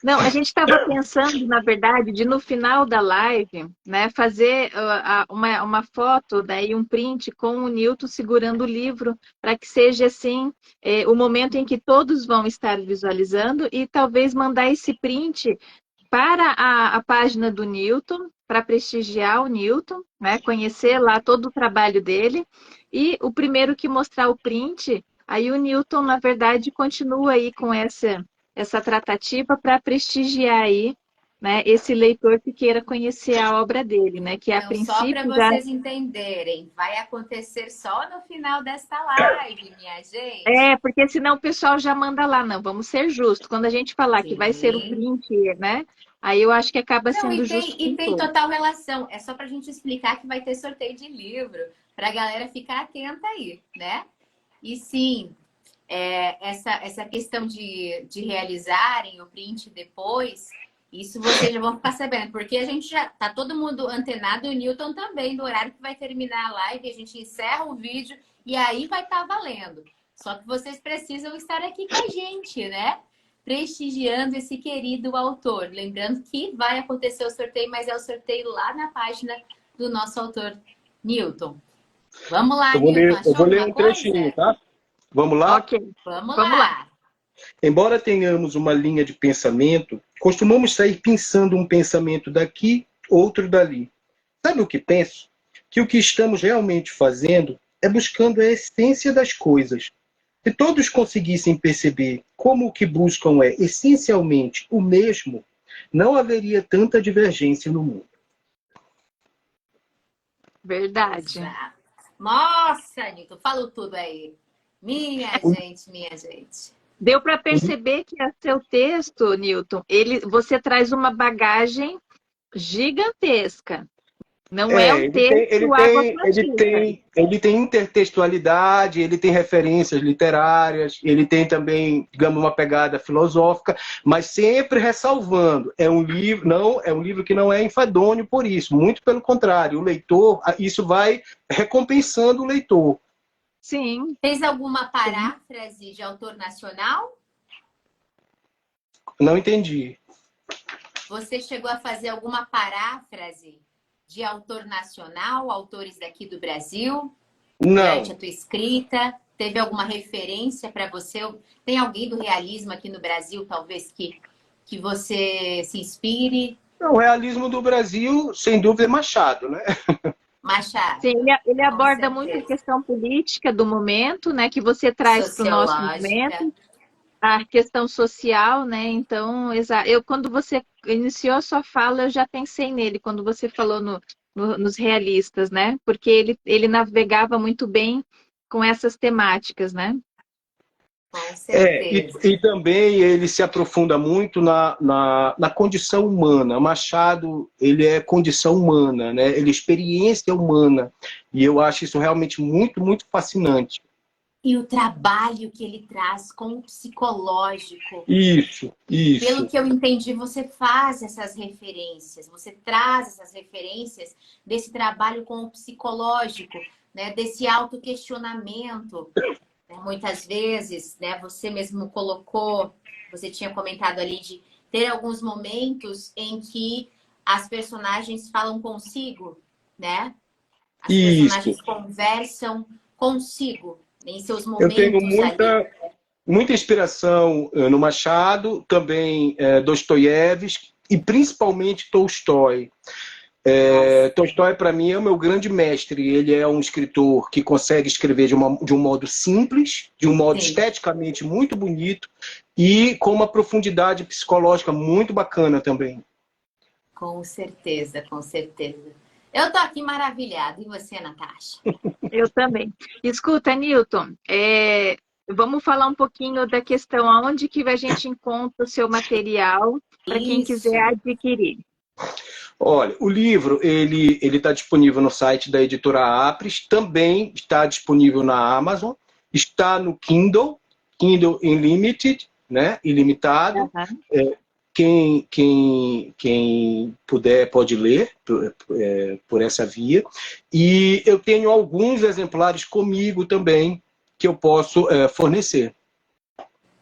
Não, a gente estava pensando, na verdade, de no final da live, né, fazer uma foto, daí um print com o Newton segurando o livro, para que seja assim o momento em que todos vão estar visualizando e talvez mandar esse print para a página do Newton, para prestigiar o Newton, né, conhecer lá todo o trabalho dele. E o primeiro que mostrar o print, aí o Newton, na verdade, continua aí com essa tratativa para prestigiar aí, né, esse leitor que queira conhecer a obra dele, né? Que a princípio só para vocês entenderem, vai acontecer só no final desta live, minha gente. Porque senão o pessoal já manda lá, não, vamos ser justos. Quando a gente falar que vai ser o print, né? Aí eu acho que acaba sendo justo. E tem total relação. É só para a gente explicar que vai ter sorteio de livro, para a galera ficar atenta aí, né? E sim, essa questão de realizarem o print depois, isso vocês já vão ficar sabendo, porque a gente já tá todo mundo antenado, e o Newton também, do horário que vai terminar a live, a gente encerra o vídeo e aí vai estar valendo. Só que vocês precisam estar aqui com a gente, né? Prestigiando esse querido autor. Lembrando que vai acontecer o sorteio, mas é o sorteio lá na página do nosso autor, Newton. Vamos lá, Newton. Eu vou ler um trechinho, tá? Vamos lá? Ok. Vamos lá. Embora tenhamos uma linha de pensamento, costumamos sair pensando um pensamento daqui, outro dali. Sabe o que penso? Que o que estamos realmente fazendo é buscando a essência das coisas. Se todos conseguissem perceber como o que buscam é essencialmente o mesmo, não haveria tanta divergência no mundo. Verdade. Nossa, Newton, falou tudo aí. Minha gente. Deu para perceber que a seu texto, Newton, você traz uma bagagem gigantesca. Não é um texto ele tem intertextualidade, ele tem referências literárias, ele tem também, digamos, uma pegada filosófica, mas sempre ressalvando, é um livro que não é enfadonho por isso, muito pelo contrário, o leitor, isso vai recompensando o leitor. Sim. Fez alguma paráfrase de autor nacional? Não entendi. Você chegou a fazer alguma paráfrase de autor nacional, autores daqui do Brasil? Não. durante a tua escrita? Teve alguma referência para você? Tem alguém do realismo aqui no Brasil, talvez, que você se inspire? O realismo do Brasil, sem dúvida, é Machado, né? Machado, Sim, ele com aborda muito a certeza. questão política do momento, né, que você traz para o nosso Sociológica. momento, a questão social, né? Então, quando você iniciou a sua fala, eu já pensei nele, quando você falou nos realistas, né? Porque ele navegava muito bem com essas temáticas, né? Com E, certeza. e também ele se aprofunda muito na condição humana. Machado, ele é condição humana, né? Ele é experiência humana. E eu acho isso realmente muito, muito fascinante. E o trabalho que ele traz com o psicológico. Isso, Pelo isso. que eu entendi, você faz essas referências, você traz essas referências desse trabalho com o psicológico, né? Desse autoquestionamento. Muitas vezes, né, você mesmo colocou, você tinha comentado ali de ter alguns momentos em que as personagens falam consigo, né? As Isso. personagens conversam consigo em seus Eu tenho momentos ali. muita inspiração no Machado, também Dostoiévski e principalmente Tolstói. Nossa, Tolstói, para mim, é o meu grande mestre. Ele é um escritor que consegue escrever de um modo simples, de um modo sim, esteticamente muito bonito e com uma profundidade psicológica muito bacana também. com certeza, com certeza. Eu tô aqui maravilhada. E você, Natasha? Eu também. Escuta, Newton, vamos falar um pouquinho da questão aonde que a gente encontra o seu material para quem quiser Isso. adquirir. Olha, o livro ele está disponível no site da editora Apres, também está disponível na Amazon, está no Kindle Unlimited, né? Ilimitado. Aham. Quem puder pode ler por essa via. E eu tenho alguns exemplares comigo também que eu posso fornecer.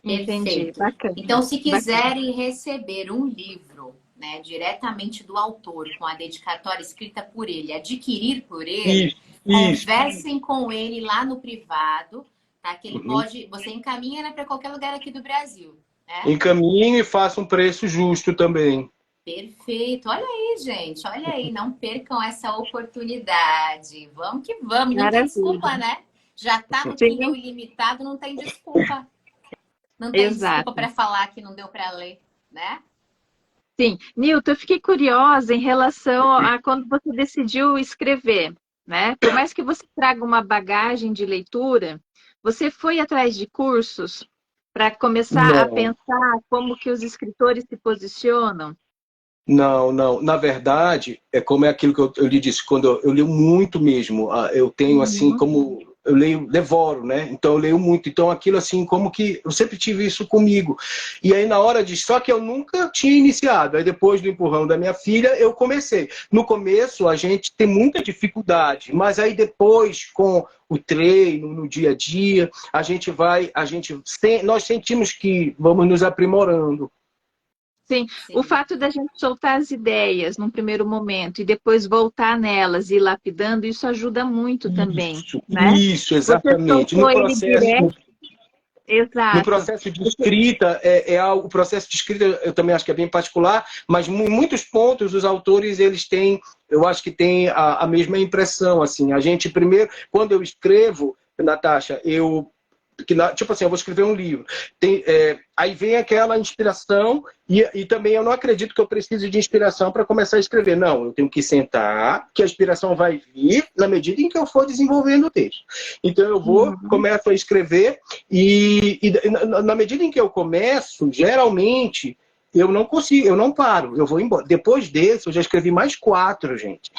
Entendi. Perfeito. Bacana. Então, se Bacana. quiserem receber um livro, né, diretamente do autor, com a dedicatória escrita por ele, adquirir por ele, Isso. conversem com ele lá no privado, tá? Que ele Uhum. pode, você encaminha, né, para qualquer lugar aqui do Brasil, né? Encaminhe e faça um preço justo também. Perfeito. Olha aí, gente. Olha aí, não percam essa oportunidade. Vamos que vamos. E não tem Maravilha. desculpa, né? Já tá no Kindle Sim, ilimitado, não tem desculpa. Não tem desculpa exato. para falar que não deu para ler, né? Sim. Nilton, eu fiquei curiosa em relação a quando você decidiu escrever, né? Por mais que você traga uma bagagem de leitura, você foi atrás de cursos para começar a Não. pensar como que os escritores se posicionam? Não, não. Na verdade, é como é aquilo que eu lhe disse, quando eu leio muito mesmo. Eu tenho assim Uhum. como eu leio, devoro, né? Então eu leio muito. Então aquilo assim, como que eu sempre tive isso comigo. E aí na hora de, só que eu nunca tinha iniciado. Aí depois do empurrão da minha filha, eu comecei. No começo a gente tem muita dificuldade, mas aí depois com o treino, no dia a dia, nós sentimos que vamos nos aprimorando. Sim, o Sim. fato da gente soltar as ideias num primeiro momento e depois voltar nelas e ir lapidando, isso ajuda muito também, né? Isso, Você exatamente. soltou ele direto, No exato. processo de escrita, o processo de escrita eu também acho que é bem particular, mas em muitos pontos os autores eles têm, eu acho que têm a mesma impressão. Assim, a gente primeiro, quando eu escrevo, Natasha, tipo assim, eu vou escrever um livro. Aí vem aquela inspiração e também eu não acredito que eu precise de inspiração para começar a escrever. Não, eu tenho que sentar, que a inspiração vai vir na medida em que eu for desenvolvendo o texto. Então eu Uhum. começo a escrever e na medida em que eu começo, geralmente eu não consigo, eu não paro, eu vou embora. Depois desse, eu já escrevi mais 4, gente.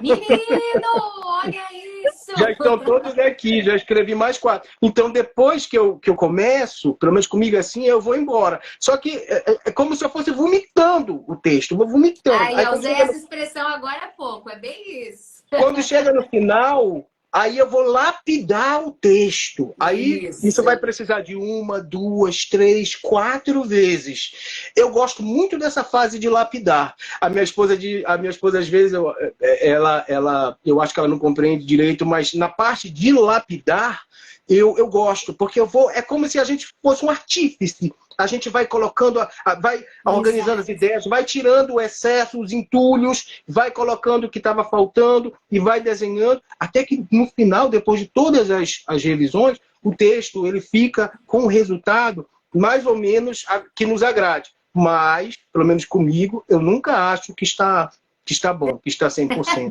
Menino, olha isso! Já estão todos aqui, já escrevi mais 4. Então, depois que eu começo, pelo menos comigo assim, eu vou embora. Só que é como se eu fosse vomitando o texto, eu vou vomitando. Ai, Aí eu usei essa expressão agora há pouco, é bem isso. quando chega no final, Aí eu vou lapidar o texto. Aí isso vai Isso. precisar de uma, duas, três, quatro vezes. Eu gosto muito dessa fase de lapidar. A minha esposa às vezes, eu acho que ela não compreende direito, mas na parte de lapidar, eu gosto, porque eu vou. É como se a gente fosse um artífice. A gente vai colocando, vai organizando as Exato. ideias, vai tirando o excesso, os entulhos, vai colocando o que estava faltando e vai desenhando, até que no final, depois de todas as revisões, o texto ele fica com um resultado mais ou menos que nos agrade. Mas, pelo menos comigo, eu nunca acho que está bom, que está 100%.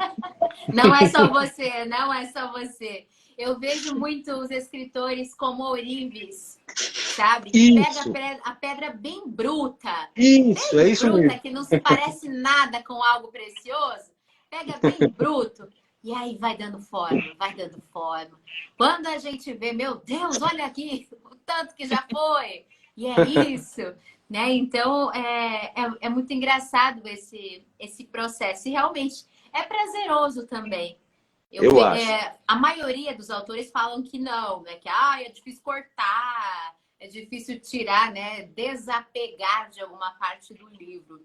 Não é só você, não é só você. Eu vejo muitos escritores como ourives, sabe? Que pega Isso, a pedra isso, é bem isso bruta, mesmo. que não se parece nada com algo precioso. Pega bem bruto. E aí vai dando forma, vai dando forma. Quando a gente vê, meu Deus, olha aqui, o tanto que já foi. E é isso, né? Então, é muito engraçado esse processo. E realmente é prazeroso também. Eu acho. A maioria dos autores falam que não, né? Que é difícil cortar, é difícil tirar, né? Desapegar de alguma parte do livro.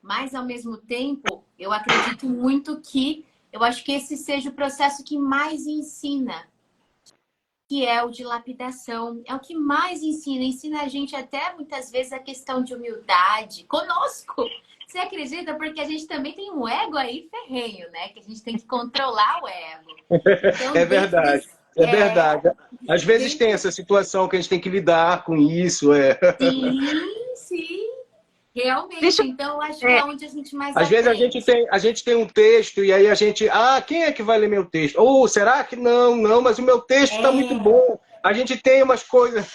Mas, ao mesmo tempo, eu acredito muito que eu acho que esse seja o processo que mais ensina, que é o de lapidação. É o que mais ensina. Ensina a gente até muitas vezes a questão de humildade conosco. Você acredita? Porque a gente também tem um ego aí ferrenho, né? Que a gente tem que controlar o ego. Então, É verdade, é verdade. Às vezes tem dentro, essa situação que a gente tem que lidar com isso. sim, sim, Deixa realmente. Então, eu acho eu, que é é, onde a gente mais Às vezes aprende. a gente tem um texto e aí a gente, quem é que vai ler meu texto? Ou será que não, não, mas o meu texto está muito É, bom. A gente tem umas coisas.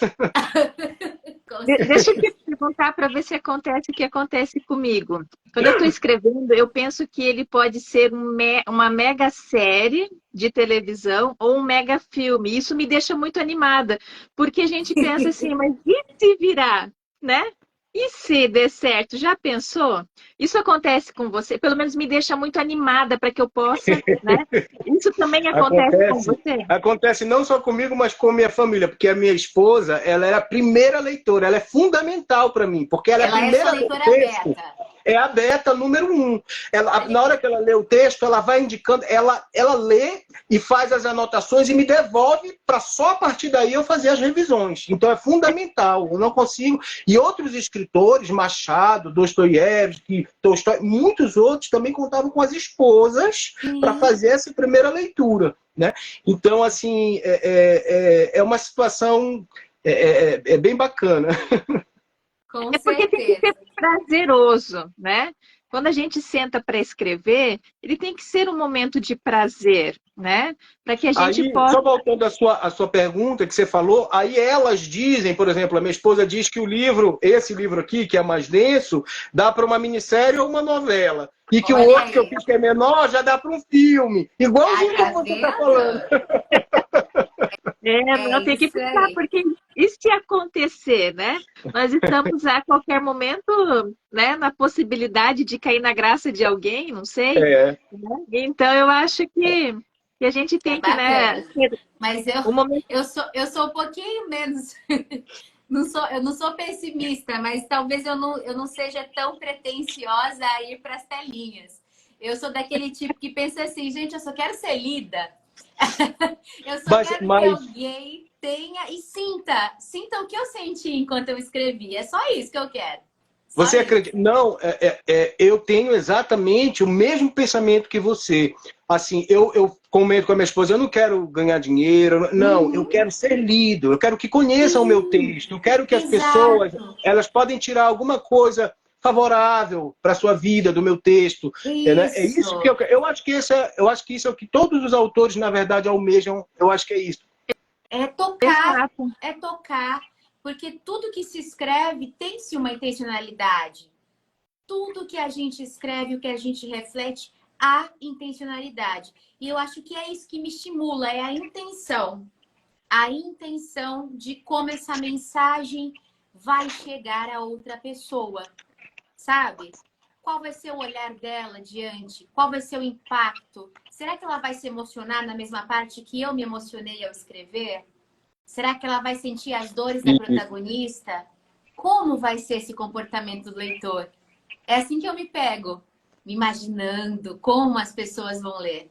com deixa eu certeza. te perguntar para ver se acontece o que acontece comigo. Quando eu estou escrevendo, eu penso que ele pode ser uma mega série de televisão ou um mega filme. Isso me deixa muito animada, porque a gente pensa assim, mas e se virar, né? E se der certo? Já pensou? Isso acontece com você? Pelo menos me deixa muito animada para que eu possa, né? Isso também acontece com Acontece, você? acontece não só comigo, mas com a minha família, porque a minha esposa, ela é a primeira leitora, ela é fundamental para mim, porque ela é a Ela é sua primeira a ler o leitora texto. beta. É a beta número um. Olha Na hora aí. que ela lê o texto, ela vai indicando, ela lê e faz as anotações e me devolve para só a partir daí eu fazer as revisões. Então é fundamental. Eu não consigo. E outros escritores, Machado, Dostoiévski, Tolstói, muitos outros também contavam com as esposas para Sim, fazer essa primeira leitura. Né? Então, assim, é uma situação bem bacana. com É porque tem que ser certeza. prazeroso, né? Quando a gente senta para escrever, ele tem que ser um momento de prazer, né? Para que a gente Aí, possa. só voltando à sua pergunta que você falou, aí elas dizem, por exemplo, a minha esposa diz que o livro, esse livro aqui, que é mais denso, dá para uma minissérie ou uma novela. E que o Olha outro que eu aí. fiz que é menor já dá para um filme. Ah, Igualzinho tá como você está falando. vendo? É Não, tem que isso pensar, aí. porque e se acontecer, né? Nós estamos a qualquer momento, né, na possibilidade de cair na graça de alguém, não sei. É. Né? Então, eu acho que a gente É tem que, né, bacana. Mas o momento. eu sou um pouquinho menos. Eu não sou pessimista, mas talvez eu não seja tão pretensiosa a ir para as telinhas. Eu sou daquele tipo que pensa assim, gente, eu só quero ser lida. Eu só Mas, quero que mas alguém tenha e sinta o que eu senti enquanto eu escrevi. É só isso que eu quero. Só você isso. acredita? Não, eu tenho exatamente o mesmo pensamento que você. Assim, eu comento com a minha esposa, eu não quero ganhar dinheiro, não, eu Uhum. quero ser lido, eu quero que conheçam o meu Sim, texto, eu quero que as pessoas, exato. elas podem tirar alguma coisa favorável para a sua vida do meu texto. Né? É isso que Isso. eu acho que eu acho que isso é o que todos os autores, na verdade, almejam, eu acho que é isso. Exato. É tocar, porque tudo que se escreve tem-se uma intencionalidade. Tudo que a gente escreve, o que a gente reflete, há intencionalidade. E eu acho que é isso que me estimula, é a intenção. A intenção de como essa mensagem vai chegar a outra pessoa, sabe? Qual vai ser o olhar dela diante? Qual vai ser o impacto? Será que ela vai se emocionar na mesma parte que eu me emocionei ao escrever? Será que ela vai sentir as dores da protagonista? Como vai ser esse comportamento do leitor? É assim que eu me pego, me imaginando como as pessoas vão ler.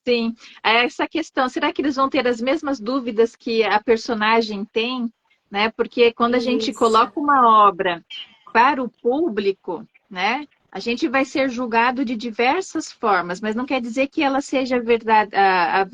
Sim, essa questão, será que eles vão ter as mesmas dúvidas que a personagem tem, né? Porque quando a gente Isso. coloca uma obra para o público, né? A gente vai ser julgado de diversas formas, mas não quer dizer que ela seja a verdade,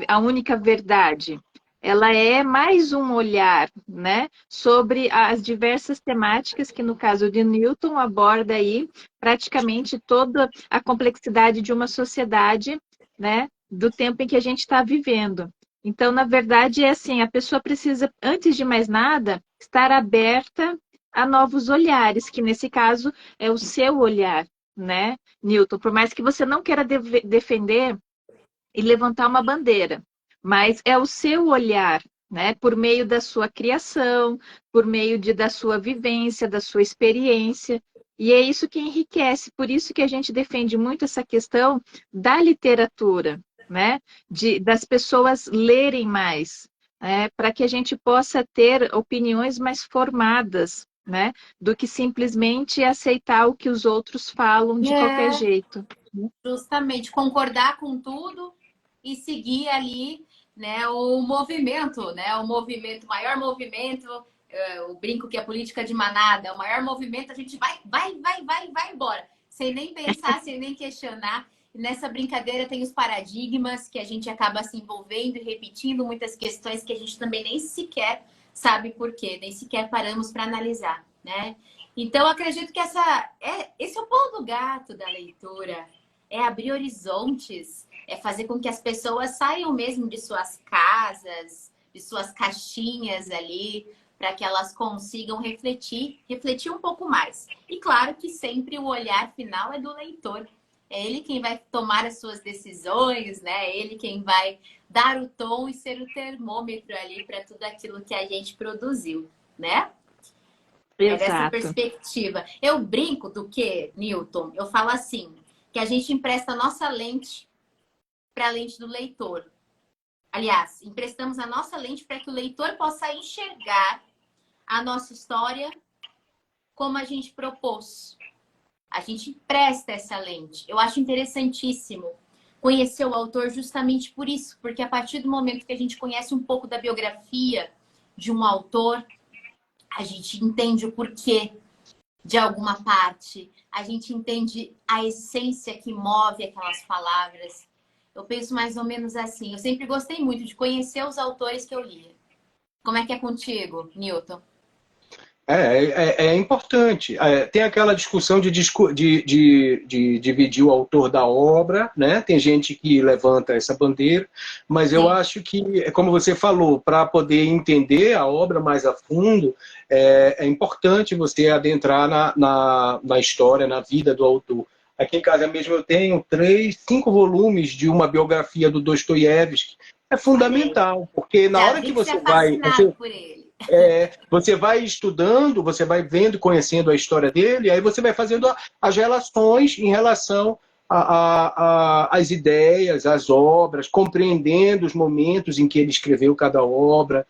a única verdade. Ela é mais um olhar, né, sobre as diversas temáticas que, no caso de Newton, aborda aí praticamente toda a complexidade de uma sociedade, né, do tempo em que a gente está vivendo. Então, na verdade, é assim, a pessoa precisa, antes de mais nada, estar aberta a novos olhares, que nesse caso é o seu olhar, né, Newton? Por mais que você não queira defender e levantar uma bandeira, mas é o seu olhar, né, por meio da sua criação, por meio da sua vivência, da sua experiência, e é isso que enriquece, por isso que a gente defende muito essa questão da literatura, né, das pessoas lerem mais, né, para que a gente possa ter opiniões mais formadas, né, do que simplesmente aceitar o que os outros falam de qualquer É, jeito. justamente, concordar com tudo e seguir ali, né, o movimento, né? O movimento, o maior movimento, o brinco que é política de manada, o maior movimento, a gente vai embora, sem nem pensar, sem nem questionar. E nessa brincadeira tem os paradigmas que a gente acaba se envolvendo e repetindo muitas questões que a gente também nem sequer sabe por quê, nem sequer paramos para analisar, né? Então, acredito que esse é o pulo do gato da leitura, é abrir horizontes, é fazer com que as pessoas saiam mesmo de suas casas, de suas caixinhas ali, para que elas consigam refletir um pouco mais. E claro que sempre o olhar final é do leitor. É ele quem vai tomar as suas decisões, né? É ele quem vai dar o tom e ser o termômetro ali para tudo aquilo que a gente produziu, né? É dessa Exato. perspectiva. Eu brinco do que, Newton? Eu falo assim, que a gente empresta a nossa lente para a lente do leitor. Aliás, emprestamos a nossa lente para que o leitor possa enxergar a nossa história como a gente propôs. A gente empresta essa lente. Eu acho interessantíssimo conhecer o autor justamente por isso, porque a partir do momento que a gente conhece um pouco da biografia de um autor, a gente entende o porquê de alguma parte, a gente entende a essência que move aquelas palavras. Eu penso mais ou menos assim. Eu sempre gostei muito de conhecer os autores que eu lia. Como é que é contigo, Newton? É importante. Tem aquela discussão de dividir o autor da obra, né? Tem gente que levanta essa bandeira, mas eu Sim. acho que, como você falou, para poder entender a obra mais a fundo, é importante você adentrar na história, na vida do autor. Aqui em casa mesmo eu tenho 5 volumes de uma biografia do Dostoiévski. É Olha aí. fundamental, porque na Já hora vi que que você é você vai, fascinado por ele. você vai estudando, você vai vendo, conhecendo a história dele, aí você vai fazendo as relações em relação às ideias, às obras, compreendendo os momentos em que ele escreveu cada obra,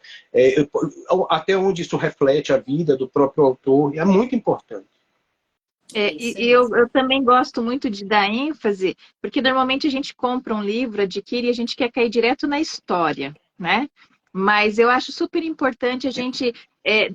até onde isso reflete a vida do próprio autor. É muito importante. É E isso e eu, mesmo. eu também gosto muito de dar ênfase, porque normalmente a gente compra um livro, adquire e a gente quer cair direto na história, né? Mas eu acho super importante a gente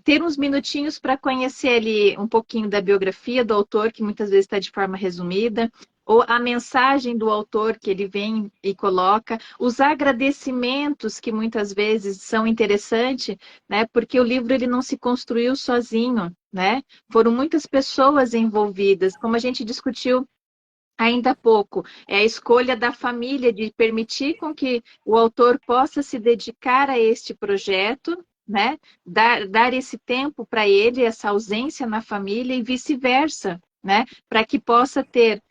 ter uns minutinhos para conhecer ali um pouquinho da biografia do autor, que muitas vezes está de forma resumida, ou a mensagem do autor que ele vem e coloca, os agradecimentos que muitas vezes são interessantes, né? Porque o livro ele não se construiu sozinho, né? Foram muitas pessoas envolvidas, como a gente discutiu ainda há pouco, é a escolha da família de permitir com que o autor possa se dedicar a este projeto, né? Dar esse tempo para ele, essa ausência na família e vice-versa, né? Para que possa ter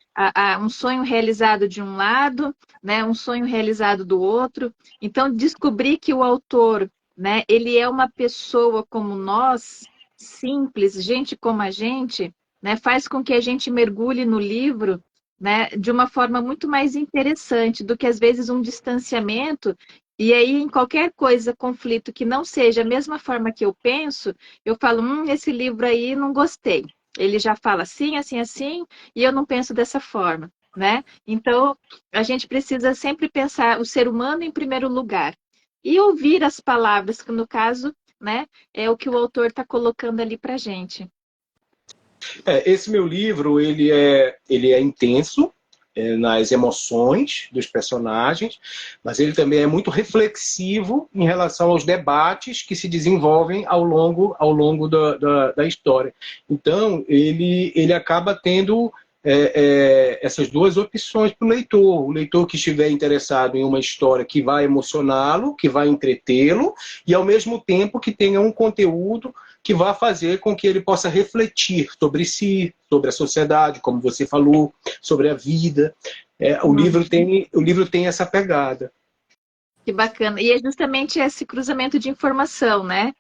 um sonho realizado de um lado, né? Um sonho realizado do outro. Então, descobrir que o autor, né? Ele é uma pessoa como nós, simples, gente como a gente, né, faz com que a gente mergulhe no livro, né, de uma forma muito mais interessante do que às vezes um distanciamento. E aí, em qualquer coisa, conflito que não seja a mesma forma que eu penso, eu falo, esse livro aí não gostei. Ele já fala assim, assim, assim, e eu não penso dessa forma, né? Então, a gente precisa sempre pensar o ser humano em primeiro lugar. E ouvir as palavras, que no caso, né, é o que o autor está colocando ali para gente. Esse meu livro, ele é intenso, nas emoções dos personagens, mas ele também é muito reflexivo em relação aos debates que se desenvolvem ao longo da história. Então, ele acaba tendo essas duas opções para o leitor. O leitor que estiver interessado em uma história que vai emocioná-lo, que vai entretê-lo, e ao mesmo tempo que tenha um conteúdo que vai fazer com que ele possa refletir sobre si, sobre a sociedade, como você falou, sobre a vida. O livro tem essa pegada. Que bacana. E é justamente esse cruzamento de informação, né?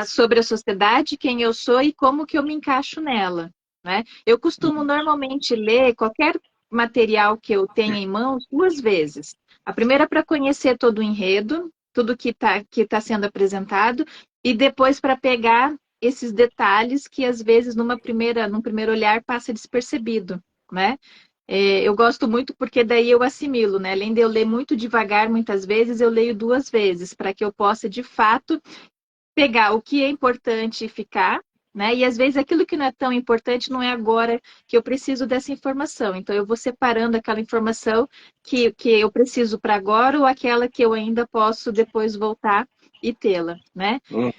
Sobre a sociedade, quem eu sou e como que eu me encaixo nela, né? Eu costumo normalmente ler qualquer material que eu tenha em mãos 2 vezes. A primeira para conhecer todo o enredo, tudo que tá sendo apresentado, e depois para pegar esses detalhes que às vezes num primeiro olhar passa despercebido, né? Eu gosto muito porque daí eu assimilo, né? Além de eu ler muito devagar, muitas vezes, eu leio 2 vezes, para que eu possa, de fato, pegar o que é importante e ficar, né? E às vezes aquilo que não é tão importante não é agora que eu preciso dessa informação. Então eu vou separando aquela informação que eu preciso para agora ou aquela que eu ainda posso depois voltar e tê-la, né? Uhum.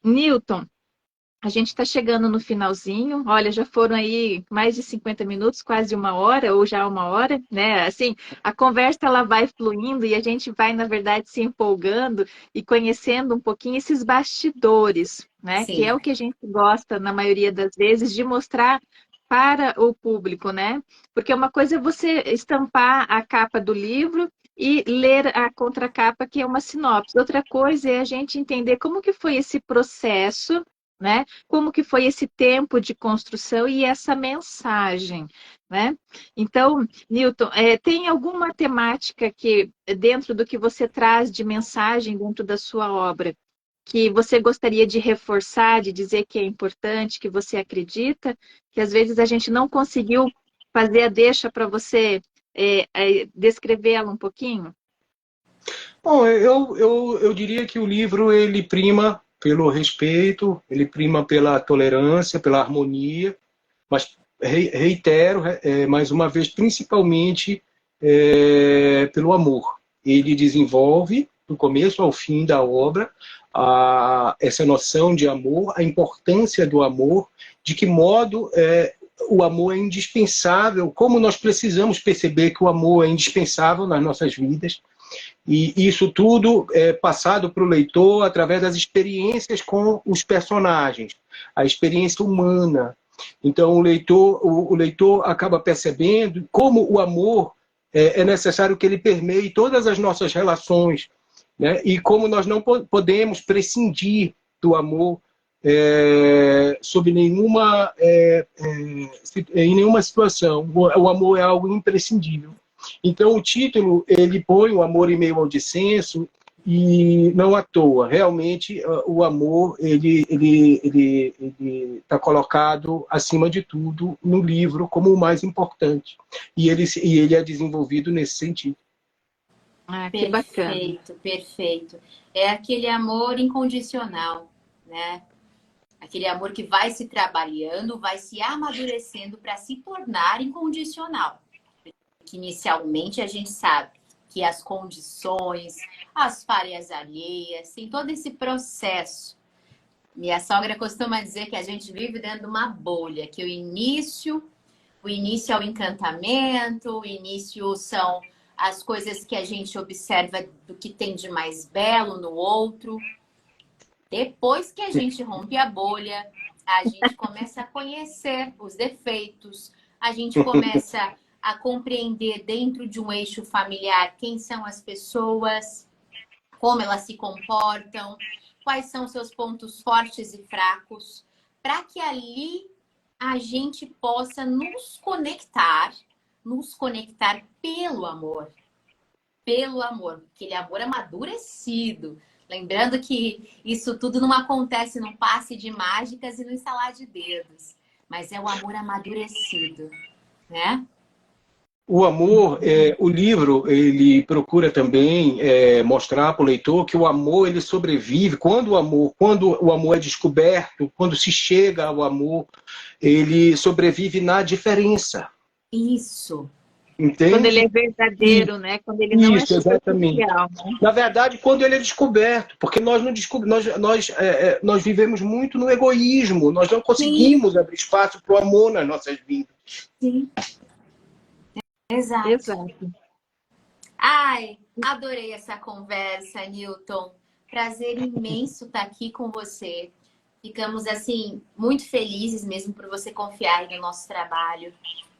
Newton. A gente está chegando no finalzinho. Olha, já foram aí mais de 50 minutos, quase 1 hora, ou já 1 hora, né? Assim, a conversa ela vai fluindo e a gente vai, na verdade, se empolgando e conhecendo um pouquinho esses bastidores, né? Que é Sim. o que a gente gosta, na maioria das vezes, de mostrar para o público, né? Porque uma coisa é você estampar a capa do livro e ler a contracapa, que é uma sinopse. Outra coisa é a gente entender como que foi esse processo, né? Como que foi esse tempo de construção e essa mensagem, né? Então, Newton, tem alguma temática que, dentro do que você traz de mensagem dentro da sua obra, que você gostaria de reforçar, de dizer que é importante, que você acredita, que às vezes a gente não conseguiu fazer a deixa para você descrevê-la um pouquinho? Bom, eu diria que o livro ele prima pelo respeito, ele prima pela tolerância, pela harmonia, mas reitero, mais uma vez, principalmente pelo amor. Ele desenvolve, do começo ao fim da obra, essa noção de amor, a importância do amor, de que modo o amor é indispensável, como nós precisamos perceber que o amor é indispensável nas nossas vidas, e isso tudo é passado para o leitor através das experiências com os personagens, a experiência humana. Então o leitor acaba percebendo como o amor é necessário que ele permeie todas as nossas relações, né? E como nós não podemos prescindir do amor sob em nenhuma situação. O amor é algo imprescindível. Então o título ele põe o amor em meio ao dissenso e não à toa. Realmente o amor ele está colocado acima de tudo no livro como o mais importante e ele é desenvolvido nesse sentido. Ah, que bacana. Perfeito, perfeito. É aquele amor incondicional, né? Aquele amor que vai se trabalhando, vai se amadurecendo para se tornar incondicional. Que inicialmente a gente sabe que as condições, as falhas alheias, tem todo esse processo. Minha sogra costuma dizer que a gente vive dentro de uma bolha, que o início é o encantamento, o início são as coisas que a gente observa do que tem de mais belo no outro. Depois que a gente rompe a bolha, a gente começa a conhecer os defeitos, a gente começa a compreender dentro de um eixo familiar quem são as pessoas, como elas se comportam, quais são seus pontos fortes e fracos, para que ali a gente possa nos conectar pelo amor, aquele amor amadurecido. Lembrando que isso tudo não acontece num passe de mágicas e no instalar de dedos, mas é o amor amadurecido, né? O amor, o livro, ele procura também mostrar para o leitor que o amor, ele sobrevive. Quando o amor é descoberto, quando se chega ao amor, ele sobrevive na diferença. Isso. Quando ele é Entende? verdadeiro, né? Quando ele não é Isso, exatamente. superficial, né? Na verdade, quando ele é descoberto, porque nós não descobrimos, nós vivemos muito no egoísmo, nós não Sim, conseguimos abrir espaço para o amor nas nossas vidas. sim. Exato. Exato. Ai, adorei essa conversa, Newton. Prazer imenso estar aqui com você. Ficamos, assim, muito felizes mesmo por você confiar aí no nosso trabalho,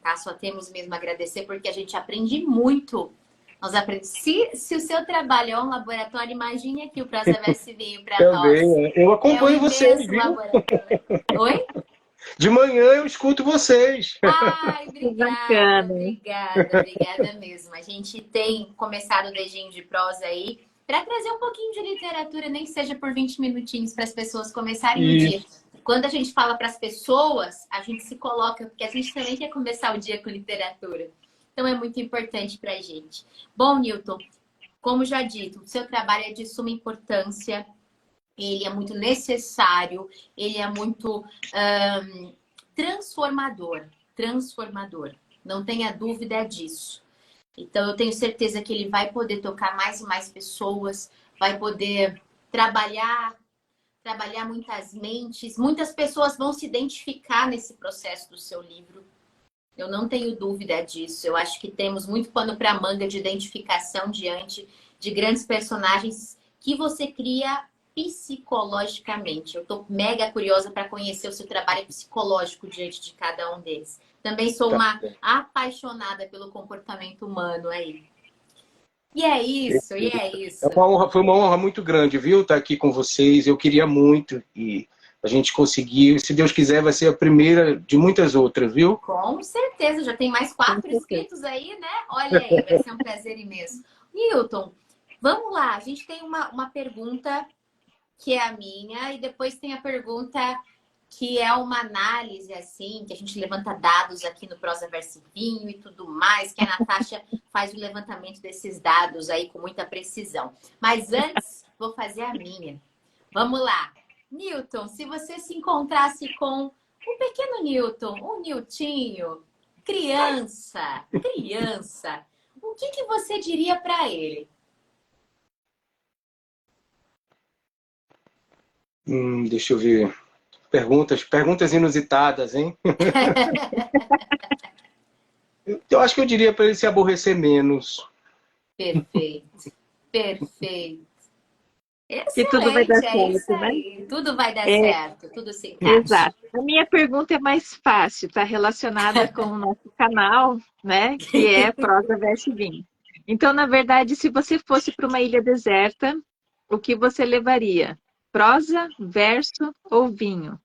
tá? Só temos mesmo a agradecer porque a gente aprende muito. Nós aprendemos. Se o seu trabalho é um laboratório, imagine aqui o Prosaverse veio para nós. Também, eu É um acompanho vocês, imenso viu? laboratório. Oi? De manhã eu escuto vocês. Ai, Que obrigada, bacana. obrigada, obrigada mesmo. A gente tem começado o Dedinho de Prosa aí para trazer um pouquinho de literatura, nem que seja por 20 minutinhos para as pessoas começarem o dia. Isso. Quando a gente fala para as pessoas, a gente se coloca, porque a gente também quer começar o dia com literatura. Então é muito importante para a gente. Bom, Newton, como já dito, o seu trabalho é de suma importância, ele é muito necessário, ele é muito transformador, transformador. Não tenha dúvida disso. Então, eu tenho certeza que ele vai poder tocar mais e mais pessoas, vai poder trabalhar muitas mentes. Muitas pessoas vão se identificar nesse processo do seu livro. Eu não tenho dúvida disso. Eu acho que temos muito pano para manga de identificação diante de grandes personagens que você cria psicologicamente. Eu estou mega curiosa para conhecer o seu trabalho psicológico diante de cada um deles. Também sou Tá. uma apaixonada pelo comportamento humano aí. E é isso, e é isso. Foi uma honra muito grande, viu, estar aqui com vocês. Eu queria muito e a gente conseguiu. Se Deus quiser, vai ser a primeira de muitas outras, viu? Com certeza, já tem mais Com 4 certeza. inscritos aí, né? Olha aí, vai ser um prazer imenso. Newton, vamos lá, a gente tem uma pergunta que é a minha, e depois tem a pergunta que é uma análise, assim, que a gente levanta dados aqui no Prosaverse Vinho e tudo mais, que a Natasha faz o levantamento desses dados aí com muita precisão. Mas antes, vou fazer a minha. Vamos lá. Newton, se você se encontrasse com um pequeno Newton, um Newtinho, criança, o que você diria para ele? Deixa eu ver. Perguntas inusitadas, hein? Eu acho que eu diria para ele se aborrecer menos. Perfeito, perfeito. Que tudo vai dar Excelente, é isso certo, né? aí. Tudo vai dar É, certo, tudo se encaixa. exato. A minha pergunta é mais fácil, está relacionada com o nosso canal, né? Que é Prosa Verso Vinho. Então, na verdade, se você fosse para uma ilha deserta, o que você levaria? Prosa, verso ou vinho?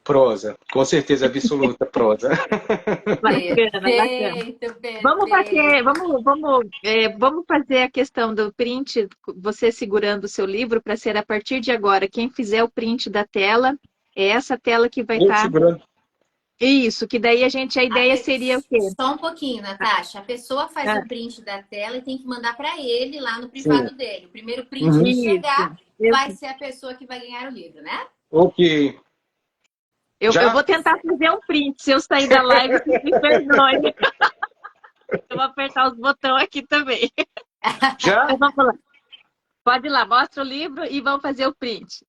Prosa, com certeza absoluta, prosa. Bacana, bacana. Perfeito, Vamos fazer, perfeito. vamos fazer a questão do print, você segurando o seu livro, para ser a partir de agora. Quem fizer o print da tela, é essa tela que vai Eu estar. segurando. Isso, que daí a ideia seria o quê? Só um pouquinho, Natasha. A pessoa faz Ah, o print da tela e tem que mandar para ele lá no Sim. privado dele. O primeiro print Uhum. que isso. chegar vai ser a pessoa que vai ganhar o livro, né? Ok. Eu Já? vou tentar fazer um print. Se eu sair da live, vocês me perdoem. Eu vou apertar os botões aqui também. Já? Então, vamos lá. Pode ir lá, mostra o livro e vamos fazer o print.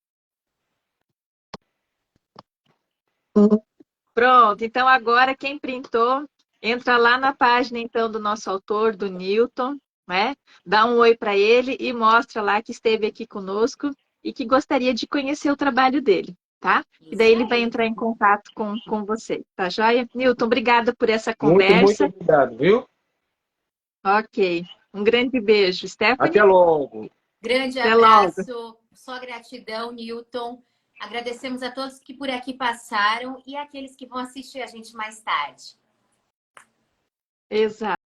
Pronto, então agora quem printou, entra lá na página então do nosso autor, do Newton, né? Dá um oi para ele e mostra lá que esteve aqui conosco e que gostaria de conhecer o trabalho dele, tá? E daí ele vai entrar em contato com você, tá joia? Newton, obrigada por essa Muito conversa. obrigado, viu? Ok, um grande beijo. Até Stephanie, logo. Grande até logo. abraço, só gratidão, Newton. Agradecemos a todos que por aqui passaram e aqueles que vão assistir a gente mais tarde. Exato.